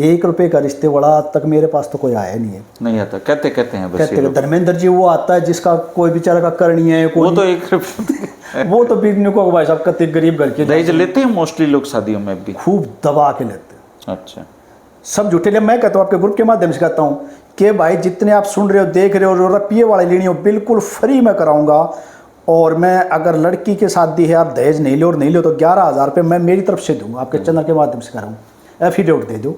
1 रुपये का रिश्ते वाला आज तक मेरे पास तो कोई आया नहीं है, नहीं आता। कहते हैं बस, कहते हैं धर्मेंद्र जी वो आता है जिसका कोई बेचारा का कर नहीं है, वो तो 1 रुपये वो तो बिकने को भाई साहब कते गरीब घर के दहेज लेते हैं मोस्टली लोग शादियों में भी, खूब दबा के लेते हैं। अच्छा, सब झूठे ले। मैं कहता हूँ आपके ग्रुप के माध्यम से कहता हूँ कि भाई जितने आप सुन रहे हो, देख रहे हो, रुपये वाली लेनी हो बिल्कुल फ्री में कराऊंगा। और मैं अगर लड़की के शादी है, आप दहेज नहीं लो और नहीं लो तो 11,000 रुपये मैं मेरी तरफ से दूंगा, आपके चैनल के माध्यम से कराऊँ, एफिडेविट दे दो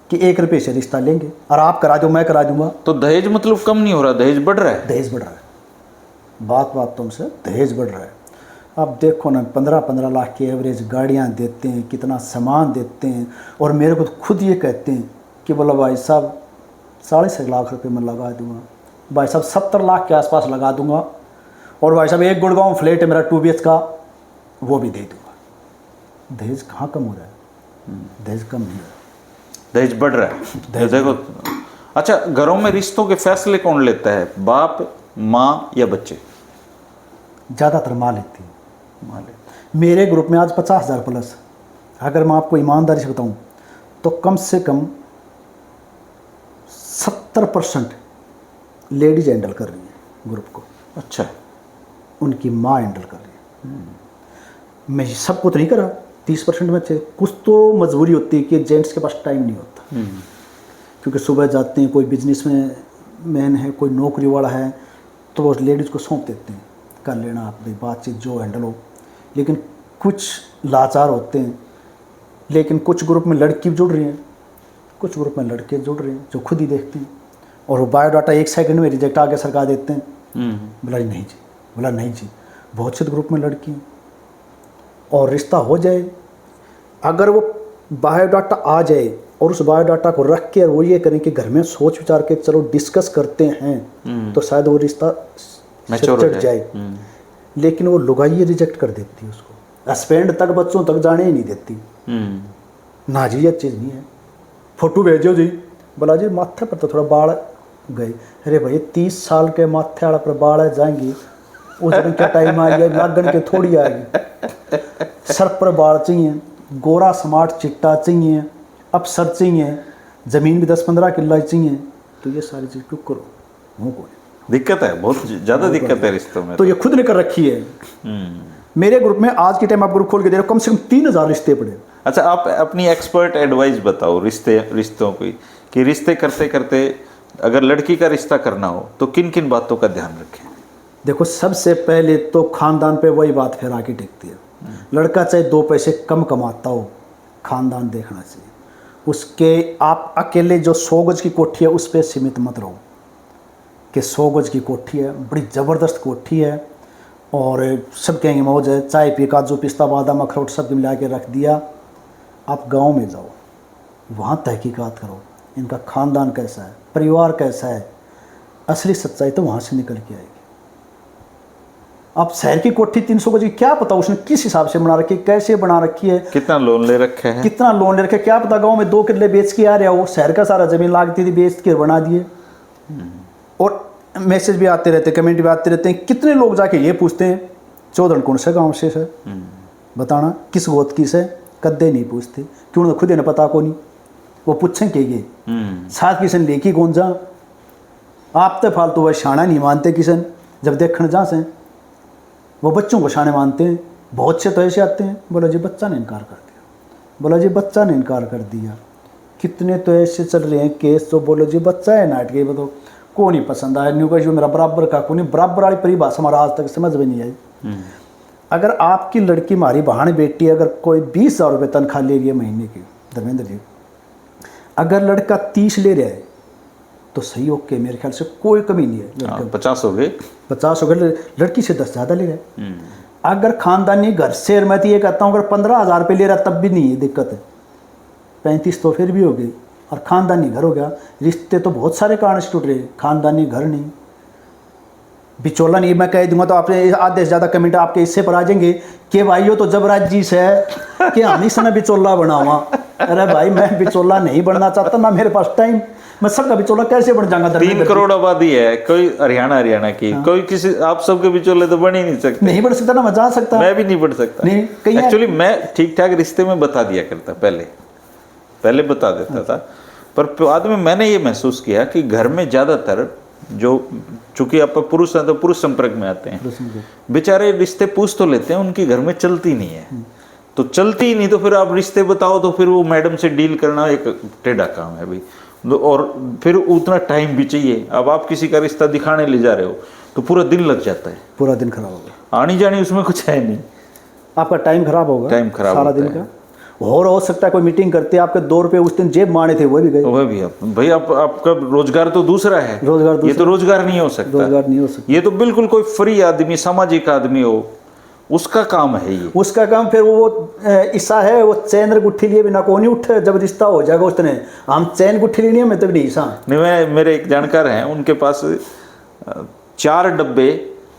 कि 1 रुपये से रिश्ता लेंगे, और आप करा दो, मैं करा दूंगा। तो दहेज मतलब कम नहीं हो रहा, दहेज बढ़ रहा है? दहेज बढ़ रहा है, बात तुमसे, दहेज बढ़ रहा है। अब देखो ना, 15-15 लाख की एवरेज गाड़ियाँ देते हैं, कितना सामान देते हैं, और मेरे को तो खुद ये कहते हैं कि बोला भाई साहब 6.5 लाख रुपए मैं लगा दूंगा, भाई साहब 70 लाख के आसपास लगा दूंगा, और भाई साहब एक गुड़गांव फ्लैट है मेरा 2 BH का, वो भी दे दूंगा। दहेज कहाँ कम हो रहा है? दहेज कम नहीं हो रहा, दहेज बढ़ रहा है। देखो, अच्छा, घरों में रिश्तों के फैसले कौन लेता है, बाप, माँ या बच्चे? ज़्यादातर माँ लेती है। मेरे ग्रुप में आज 50,000 प्लस, अगर मैं आपको ईमानदारी से बताऊं तो कम से कम 70% लेडीज हैंडल कर रही हैं ग्रुप को। अच्छा, उनकी माँ हैंडल कर रही है। मैं सबको तो नहीं करा, 30% में से कुछ तो मजबूरी होती है कि जेंट्स के पास टाइम नहीं होता, क्योंकि सुबह जाते हैं, कोई बिजनेस में मैन है, कोई नौकरी वाला है, तो वो लेडीज़ को सौंप देते हैं, कर लेना आप भाई बातचीत जो हैंडल हो। लेकिन कुछ लाचार होते हैं, लेकिन कुछ ग्रुप में लड़की जुड़ रही हैं, कुछ ग्रुप में लड़के जुड़ रहे हैं जो खुद ही देखते हैं, और वो बायोडाटा 1 सेकंड में रिजेक्ट आके सरका देते हैं। बोला नहीं जी, बोला नहीं जी, बहुत से ग्रुप में लड़की हैं, और रिश्ता हो जाए, अगर वो बायोडाटा आ जाए और उस बायोडाटा को रख के वो ये करें कि घर में सोच विचार के चलो डिस्कस करते हैं, तो शायद वो रिश्ता चढ़ जाए। लेकिन वो लुगाई रिजेक्ट कर देती है उसको, हस्बैंड तक, बच्चों तक जाने ही नहीं देती। ना जी, ये चीज़ नहीं है, फोटो भेजो जी। बोला जी माथे पर तो थोड़ा बाल गए। अरे भाई 30 साल के माथे वाला पर बाल जाएंगी, उस दिन क्या टाइम आ गया, लागन के थोड़ी आएगी। सर पर बाल चाहिए, गोरा स्मार्ट चिट्टा चाहिए, अफसर चाहिए, ज़मीन भी 10-15 किला चाहिए। तो ये सारी चीज़ क्यों करो, वो कौन दिक्कत है, बहुत ज़्यादा दिक्कत है रिश्तों में। तो ये खुद ने कर रखी है। मेरे ग्रुप में आज के टाइम आप ग्रुप खोल के दे रहे हो, कम से कम 3000 रिश्ते पड़े। अच्छा, आप अपनी एक्सपर्ट एडवाइस बताओ रिश्तों की, कि रिश्ते करते करते अगर लड़की का रिश्ता करना हो तो किन किन बातों का ध्यान रखें? देखो, सबसे पहले तो खानदान पे वही बात फिर आके टिकती है। लड़का चाहे 2 पैसे कम कमाता हो, खानदान देखना चाहिए उसके। आप अकेले जो 100 गज की कोठी है उस पर सीमित मत रहो कि 100 गज की कोठी है, बड़ी ज़बरदस्त कोठी है और सब कहेंगे मौज है, चाय पी, काजू पिस्ता बादाम अखरोट सब मिला के रख दिया। आप गांव में जाओ, वहाँ तहकीकात करो, इनका खानदान कैसा है, परिवार कैसा है। असली सच्चाई तो वहाँ से निकल के आएगी। आप शहर की कोठी 300 गज की, क्या पता उसने किस हिसाब से बना रखी है, कैसे बना रखी है, कितना लोन ले रखे हैं, कितना लोन ले रखे, क्या पता गांव में 2 किले बेच के आ रहा हो, शहर का सारा ज़मीन लागती थी बेच के बना दिए। और मैसेज भी आते रहते, कमेंट भी आते रहते हैं। कितने लोग जाके ये पूछते हैं चौधन कौन से गांव से है, बताना किस गोत की से, कद्दे नहीं पूछते, क्यों ना खुद ने पता को नहीं। वो पूछें कि ये साथ किसन लेकी कौन जा, आप तो फालतू वह शाना नहीं मानते किसन, जब देखने जा से वो बच्चों को शाने मानते हैं। बहुत से तो ऐसे आते हैं, बोला जी बच्चा ने इनकार कर दिया, बोला जी बच्चा ने इनकार कर दिया। कितने तो ऐसे चल रहे हैं केस, तो बोलो जी बच्चा है नाट के, बताओ को नहीं पसंद आया, न्यू जो मेरा बराबर का को नहीं, बराबर वाली परिभाषा हमारा आज तक समझ में नहीं आई। अगर आपकी लड़की हमारी बहन बेटी, अगर कोई 20,000 रुपये तनख्वाह ले रही है महीने की, धर्मेंद्र जी, अगर लड़का 30 ले रहा है तो सही, ओके, मेरे ख्याल से कोई कमी नहीं है। 50 हो गए, 50 हो गए, लड़की से 10 ज़्यादा ले रहा है। अगर खानदानी घर से, मैं तो ये कहता हूँ अगर 15,000 रुपये ले रहा तब भी नहीं है दिक्कत है, 35 तो फिर भी हो गई। और खानदानी घर हो गया, रिश्ते तो बहुत सारे कारण से टूट रहे, खानदानी घर नहीं, बिचौला नहीं। मैं कह दूंगा तो आपने आधे से ज़्यादा कमेंट आपके इससे पर आ जाएंगे कि भाइयों तो जबराज जी से है कि हम इसमें बिचौला बनावा। अरे भाई मैं बिचौला नहीं बनना चाहता, ना मेरे पास टाइम, मैं सबका बिचौला कैसे बन जाऊंगा। 3 करोड़ आबादी है, कोई हरियाणा की, कोई किसी, आप सबके बिचौले तो बन ही नहीं सकते। नहीं बन सकता ना, मैं जा सकता, मैं भी नहीं बन सकता। एक्चुअली मैं ठीक ठाक रिश्ते में बता दिया करता, पहले बता देता था, पर बाद में मैंने ये महसूस किया कि घर में ज़्यादातर जो, चूंकि आप पुरुष हैं तो पुरुष संपर्क में आते हैं, बेचारे रिश्ते पूछ तो लेते हैं, उनकी घर में चलती नहीं है। तो चलती ही नहीं तो फिर आप रिश्ते बताओ तो फिर वो मैडम से डील करना एक टेढ़ा काम है भाई, और फिर उतना टाइम भी चाहिए। अब आप किसी का रिश्ता दिखाने ले जा रहे हो तो पूरा दिन लग जाता है, पूरा दिन खराब होगा, आनी जानी उसमें कुछ है नहीं, आपका टाइम खराब होगा, टाइम खराब सारा दिन का। और हो सकता है कोई मीटिंग करते आपके 2 रुपये उस दिन जेब मारे थे वो भी गए, वह भी भाई आपका रोजगार तो दूसरा है, रोजगार दूसरा, ये तो रोजगार नहीं हो सकता, रोजगार नहीं हो सकता। ये तो बिल्कुल कोई फ्री आदमी, सामाजिक आदमी हो, उसका काम है ये, उसका काम। फिर वो ईसा है, वो चैन गुट्ठी लिए बिना को नहीं उठे, जब रिश्ता हो जाएगा उसने, हम चैन गुट्ठी लेनी है, मैं तब नहीं ईसा नहीं। मेरे एक जानकार हैं, उनके पास 4 डब्बे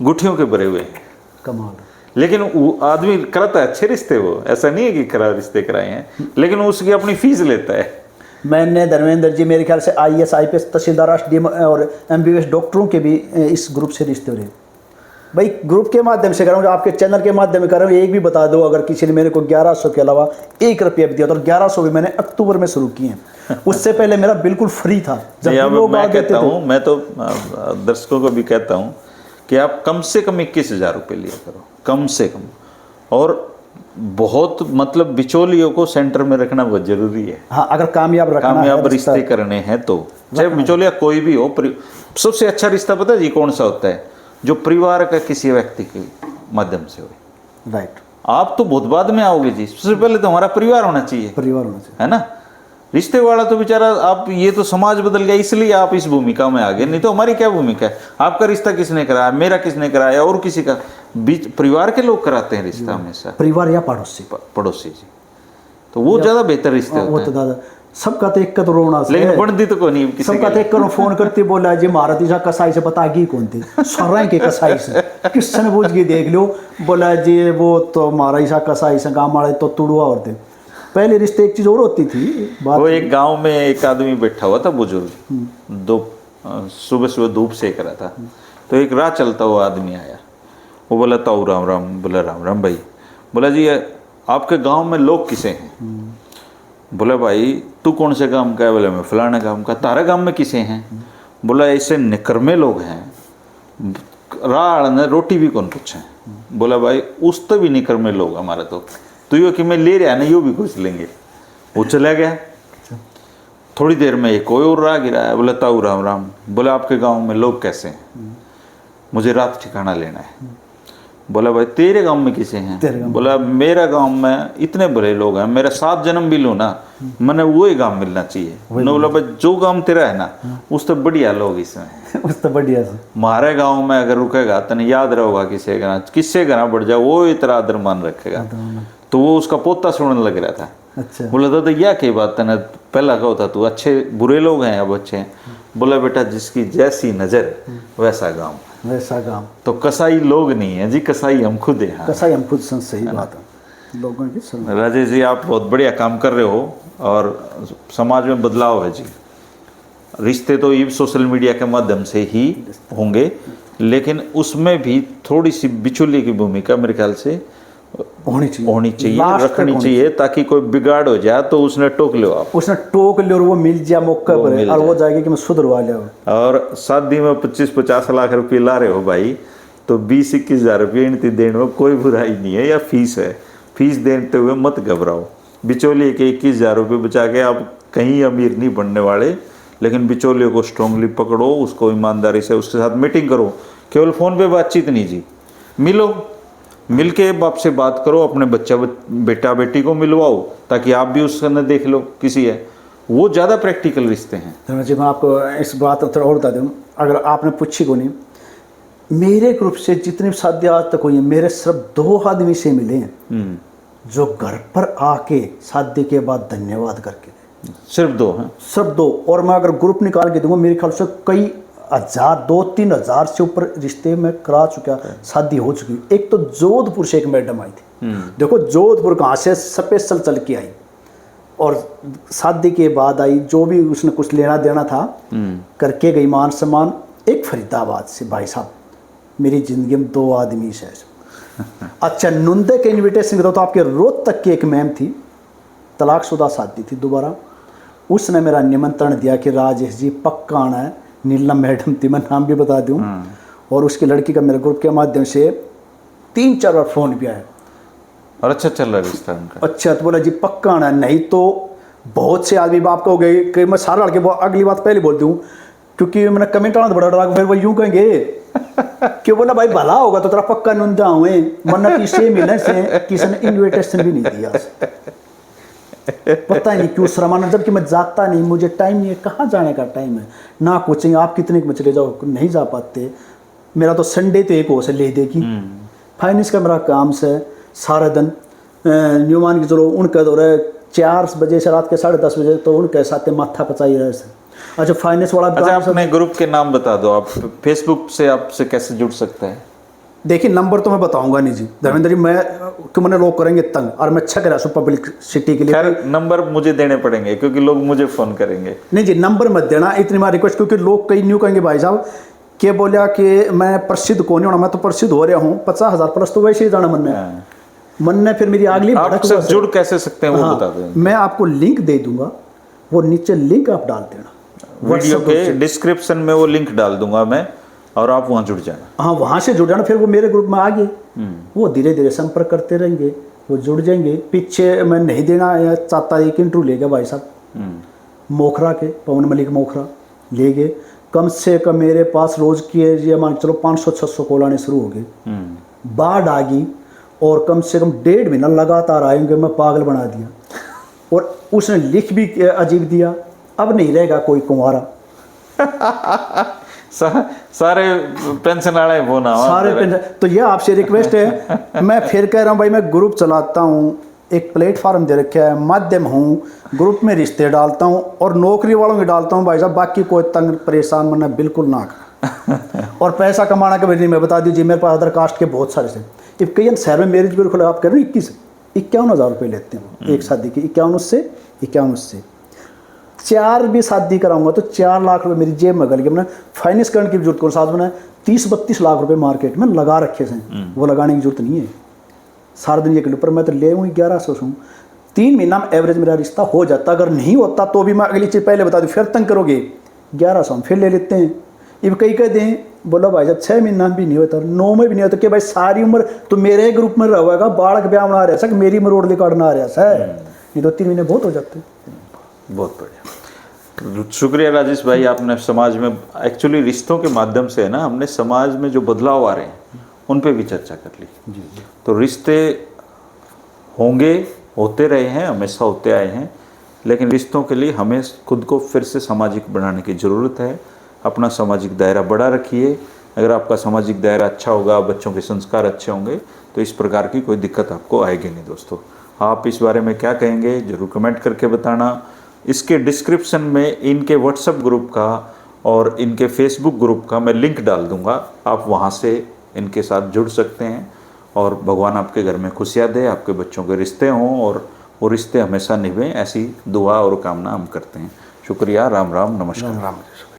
गुट्ठियों के भरे हुए हैं, कमाल। लेकिन वो आदमी कराता है अच्छे रिश्ते, वो ऐसा नहीं है कि खराब रिश्ते कराए हैं, लेकिन उसकी अपनी फीस लेता है। मैंने धर्मेंद्र जी मेरे ख्याल से IAS IPS तहसीलदार और MBBS डॉक्टरों के भी इस ग्रुप से रिश्ते हो रहे। भाई ग्रुप के माध्यम से कर रहा हूँ, आपके चैनल के माध्यम से कर रहा हूँ। एक भी बता दो अगर किसी ने मेरे को 1100 के अलावा 1 रुपया भी दिया, तो 1100 भी मैंने अक्टूबर में शुरू किए हैं, उससे पहले मेरा बिल्कुल फ्री था। जब लोग मैं कहता हूँ, मैं तो दर्शकों को भी कहता हूँ कि आप कम से कम 21,000 रुपये लिया करो, कम से कम। और बहुत मतलब बिचौलियों को सेंटर में रखना बहुत जरूरी है। हाँ, अगर कामयाब रिश्ते करने हैं तो चाहे बिचौलिया कोई भी हो। सबसे अच्छा रिश्ता पता है जी कौन सा होता है? जो परिवार का किसी व्यक्ति के माध्यम से हो। राइट। आप तो बहुत बाद में आओगे जी, सबसे पहले तो हमारा परिवार होना चाहिए, है ना। रिश्ते वाला तो बेचारा, आप ये तो समाज बदल गया इसलिए आप इस भूमिका में आ गए, नहीं तो हमारी क्या भूमिका है? आपका रिश्ता किसने कराया, मेरा किसने कराया, और किसी का? बीच परिवार के लोग कराते हैं रिश्ता हमेशा, परिवार या पड़ोसी जी। तो वो ज्यादा बेहतर रिश्ते होते हैं। दादा सबका तो एक रोना, लेकिन बनती तो कोई नहीं, सबका तो एक फोन करती बोला जी महाराज जी कसाई से बता गई कौन थी सर के कसाई से किसने पूछ के देख लो, बोला जी वो तो महाराज कसाई से गाँव मारे तो तुड़ुआ और थे। पहले रिश्ते एक चीज़ और होती थी बात। वो एक गांव में एक आदमी बैठा हुआ था बुजुर्ग, सुबह सुबह धूप सेक रहा था, तो एक राह चलता हुआ आदमी आया। वो बोला ताऊ राम राम। बोला राम राम भाई। बोला जी आपके गांव में लोग किसे हैं? बोला भाई तू कौन से गांव का है? बोला मैं फलाना गांव का। तारा गांव में किसे हैं? बोला ऐसे निकर्मे लोग हैं, राह ने रोटी भी कौन पूछे। बोला भाई उस तो भी निकर्मे लोग हमारे, तो यो कि मैं ले रहा ना यो भी कुछ लेंगे। वो चला गया। थोड़ी देर में एक कोई और राह गिराया। बोला ताऊ राम राम। बोला आपके गांव में लोग कैसे हैं? मुझे रात ठिकाना लेना है। बोला भाई तेरे गांव में किसे हैं? बोला मेरा गांव में इतने बड़े लोग हैं, मेरा 7 जन्म भी लो ना, मैंने वही गांव मिलना चाहिए। बोला भाई जो गांव तेरा है ना उस तो बढ़िया लोग इसमें उस तो बढ़िया से हमारे गांव में अगर रुकेगा तो याद रहोगा किससे घना बढ़ जाओ वो इतना आदर मान रखेगा। तो वो उसका पोता सुनने लग रहा था। अच्छा। बोला दादा यह क्या बात है ना, पहला कहो था तू अच्छे बुरे लोग हैं अब अच्छे हैं। बोला बेटा जिसकी जैसी नजर वैसा गांव, वैसा गांव। तो कसाई लोग नहीं है जी, कसाई हम खुद हैं। कसाई हम खुद, सही बात है लोगों की सुन। राजेश जी आप बहुत बढ़िया काम कर रहे हो और समाज में बदलाव है जी। रिश्ते तो ये सोशल मीडिया के माध्यम से ही होंगे, लेकिन उसमें भी थोड़ी सी बिचौलिए की भूमिका मेरे ख्याल से होनी चाहिए रखनी चाहिए, ताकि कोई बिगाड़ हो जाए तो उसने टोक लो, आप उसने टोक लिया और वो मिल जाए मौका पर और वो जाएगी कि मैं सुधरवा लिया। और शादी में 25-50 लाख रुपए ला रहे हो भाई, तो 20-21 हज़ार रुपये इनती देने में कोई बुराई नहीं है, या फीस है। फीस देते हुए मत घबराओ। बिचौलिए के 21 हज़ार रुपये बचा के आप कहीं अमीर नहीं बनने वाले, लेकिन बिचौलिए को स्ट्रांगली पकड़ो, उसको ईमानदारी से उसके साथ मीटिंग करो। केवल फ़ोन पे बातचीत नहीं जी, मिलो, मिल के बाप से बात करो, अपने बेटा बेटी को मिलवाओ ताकि आप भी उसका न देख लो किसी है, वो ज़्यादा प्रैक्टिकल रिश्ते हैं। तो जी मैं आपको इस बात थोड़ा और बता दूँ, अगर आपने पूछी को नहीं, मेरे ग्रुप से जितनी भी शादियाँ आज तक हुई हैं, मेरे सिर्फ 2 आदमी से मिले हैं जो घर पर आके शादी के बाद धन्यवाद करके गए। सिर्फ 2 हैं? सिर्फ 2। और मैं अगर ग्रुप निकाल के दूंगा मेरे ख्याल से कई 2-3 हज़ार से ऊपर रिश्ते में करा चुका, शादी हो चुकी। एक तो जोधपुर से एक मैडम आई थी, देखो जोधपुर कहाँ से स्पेशल चल के आई और शादी के बाद आई, जो भी उसने कुछ लेना देना था करके गई, मान सम्मान। एक फरीदाबाद से भाई साहब, मेरी ज़िंदगी में 2 आदमी से अच्छा नुंदे के इन्विटेशन तो आपके रोहतक की एक मैम थी, तलाकशुदा शादी थी दोबारा, उसने मेरा निमंत्रण दिया कि राजेश जी पक्का आना है। नीलम मैडम थी, मैं नाम भी बता दूं, और उसकी लड़की का मेरे ग्रुप के माध्यम से 3-4 बार फ़ोन भी आया और अच्छा चल रहा है रिश्ता उनका। अच्छा, तो बोला जी पक्का आना, नहीं तो बहुत से आदमी बाप को गए कि मैं सारा लड़के अगली बात पहले बोल दूँ, क्योंकि मैंने कमेंट आना तो बड़ा डरा, फिर वो यूँ कहेंगे क्यों। बोला भाई भला होगा तो तेरा पक्का नुंदा हुए, वरना किसी मिलने से किसी ने इन्विटेशन भी नहीं दिया। पता ही नहीं क्यों शर्माना, जबकि मैं जाता नहीं, मुझे टाइम नहीं है, कहाँ जाने का टाइम है ना कोचिंग। आप कितने में चले जाओ, नहीं जा पाते। मेरा तो संडे तो एक हो से ले देगी, फाइनेंस का मेरा काम से सारा दिन न्यू मान के चलो उनका दो रहे 4 बजे से रात के 10:30 बजे, तो उनके साथ माथा पचाई रहे से। अच्छा फाइनेंस वाला, अच्छा अपने ग्रुप के नाम बता दो, आप फेसबुक से आपसे कैसे जुड़ सकते हैं? देखिए नंबर तो मैं बताऊंगा नहीं जी धर्मेंद्र जी, मैं कि मैंने लोग करेंगे तंग, और मैं छक रहा हूँ पब्लिक सिटी के लिए। खैर नंबर मुझे देने पड़ेंगे क्योंकि लोग मुझे फ़ोन करेंगे। नहीं जी नंबर मत देना, इतनी बार रिक्वेस्ट, क्योंकि लोग कई न्यू कहेंगे भाई साहब के बोलिया कि मैं प्रसिद्ध कौन नहीं होना, मैं तो प्रसिद्ध हो रहा हूँ, 50,000 प्लस तो वैसे ही जाना मन में फिर मेरी अगली आपसे जुड़ कैसे सकते हैं वो बता दें। मैं आपको लिंक दे दूंगा, वो नीचे लिंक आप डाल देना, वीडियो के डिस्क्रिप्शन में वो लिंक डाल दूंगा मैं, और आप वहाँ जुड़ जाना। हाँ वहाँ से जुड़ जाना, फिर वो मेरे ग्रुप में आ गए, वो धीरे धीरे संपर्क करते रहेंगे, वो जुड़ जाएंगे। पीछे मैं नहीं देना चाहता, एक इंटरव्यू ले गया भाई साहब मोखरा के, पवन मलिक मोखरा ले गए, कम से कम मेरे पास रोज़ की ये मान चलो 500-600 कॉल आने शुरू हो गए। बाढ़ आ गई और कम से कम 1.5 महीना लगातार आएंगे, मैं पागल बना दिया। और उसने लिख भी अजीब दिया, अब नहीं रहेगा कोई कुंवारा। सारे पेंशन वाले फोन सारे पेंशन। तो ये आपसे रिक्वेस्ट है, मैं फिर कह रहा हूँ भाई, मैं ग्रुप चलाता हूँ, एक प्लेटफार्म दे रखा है, माध्यम हूँ, ग्रुप में रिश्ते डालता हूँ और नौकरी वालों के डालता हूँ भाई साहब, बाकी कोई तंग परेशान बनना बिल्कुल ना कर। और पैसा कमाना के नहीं, मैं बता दीजिए मेरे पास अदर कास्ट के बहुत सारे से, कई शहर में मेरिज ब्यूरो खुला, आप कह रहे हैं 21 51,000 रुपये लेते हैं एक शादी के, 51 उससे 4 भी शादी कराऊंगा तो 4 लाख रुपए मेरी जेब में गल गया। मैंने फाइनेंस करने की जरूरत कौन, साथ में 30-32 लाख रुपए मार्केट में लगा रखे हैं, वो लगाने की जरूरत नहीं है सारा दिन के ऊपर। मैं तो ले हूँ 1100 हूँ, 3 महीना में एवरेज मेरा रिश्ता हो जाता। अगर नहीं होता तो भी मैं अगली चीज़ पहले बता दूँ, फिर तंग करोगे 1100 हम फिर ले लेते हैं। अब कई कहते हैं बोलो भाई जब 6 महीना भी नहीं होता, 9 में भी नहीं होता कि भाई सारी उम्र तो मेरे ग्रुप में रहेगा, बालक ब्याह बना रहा है, मेरी मरोड़ ली काटना आ रहा है, नहीं तो 3 महीने बहुत हो जाते हैं। बहुत बढ़िया, शुक्रिया राजेश भाई। आपने समाज में एक्चुअली रिश्तों के माध्यम से है ना, हमने समाज में जो बदलाव आ रहे हैं उन पे भी चर्चा कर ली। तो रिश्ते होंगे, होते रहे हैं, हमेशा होते आए हैं, लेकिन रिश्तों के लिए हमें खुद को फिर से सामाजिक बनाने की ज़रूरत है। अपना सामाजिक दायरा बड़ा रखिए। अगर आपका सामाजिक दायरा अच्छा होगा, बच्चों के संस्कार अच्छे होंगे, तो इस प्रकार की कोई दिक्कत आपको आएगी नहीं। दोस्तों, आप इस बारे में क्या कहेंगे ज़रूर कमेंट करके बताना। इसके डिस्क्रिप्शन में इनके व्हाट्सएप ग्रुप का और इनके फेसबुक ग्रुप का मैं लिंक डाल दूंगा, आप वहाँ से इनके साथ जुड़ सकते हैं। और भगवान आपके घर में खुशियाँ दे, आपके बच्चों के रिश्ते हों और वो रिश्ते हमेशा निभें, ऐसी दुआ और कामना हम करते हैं। शुक्रिया, राम राम, नमस्कार। राम राम।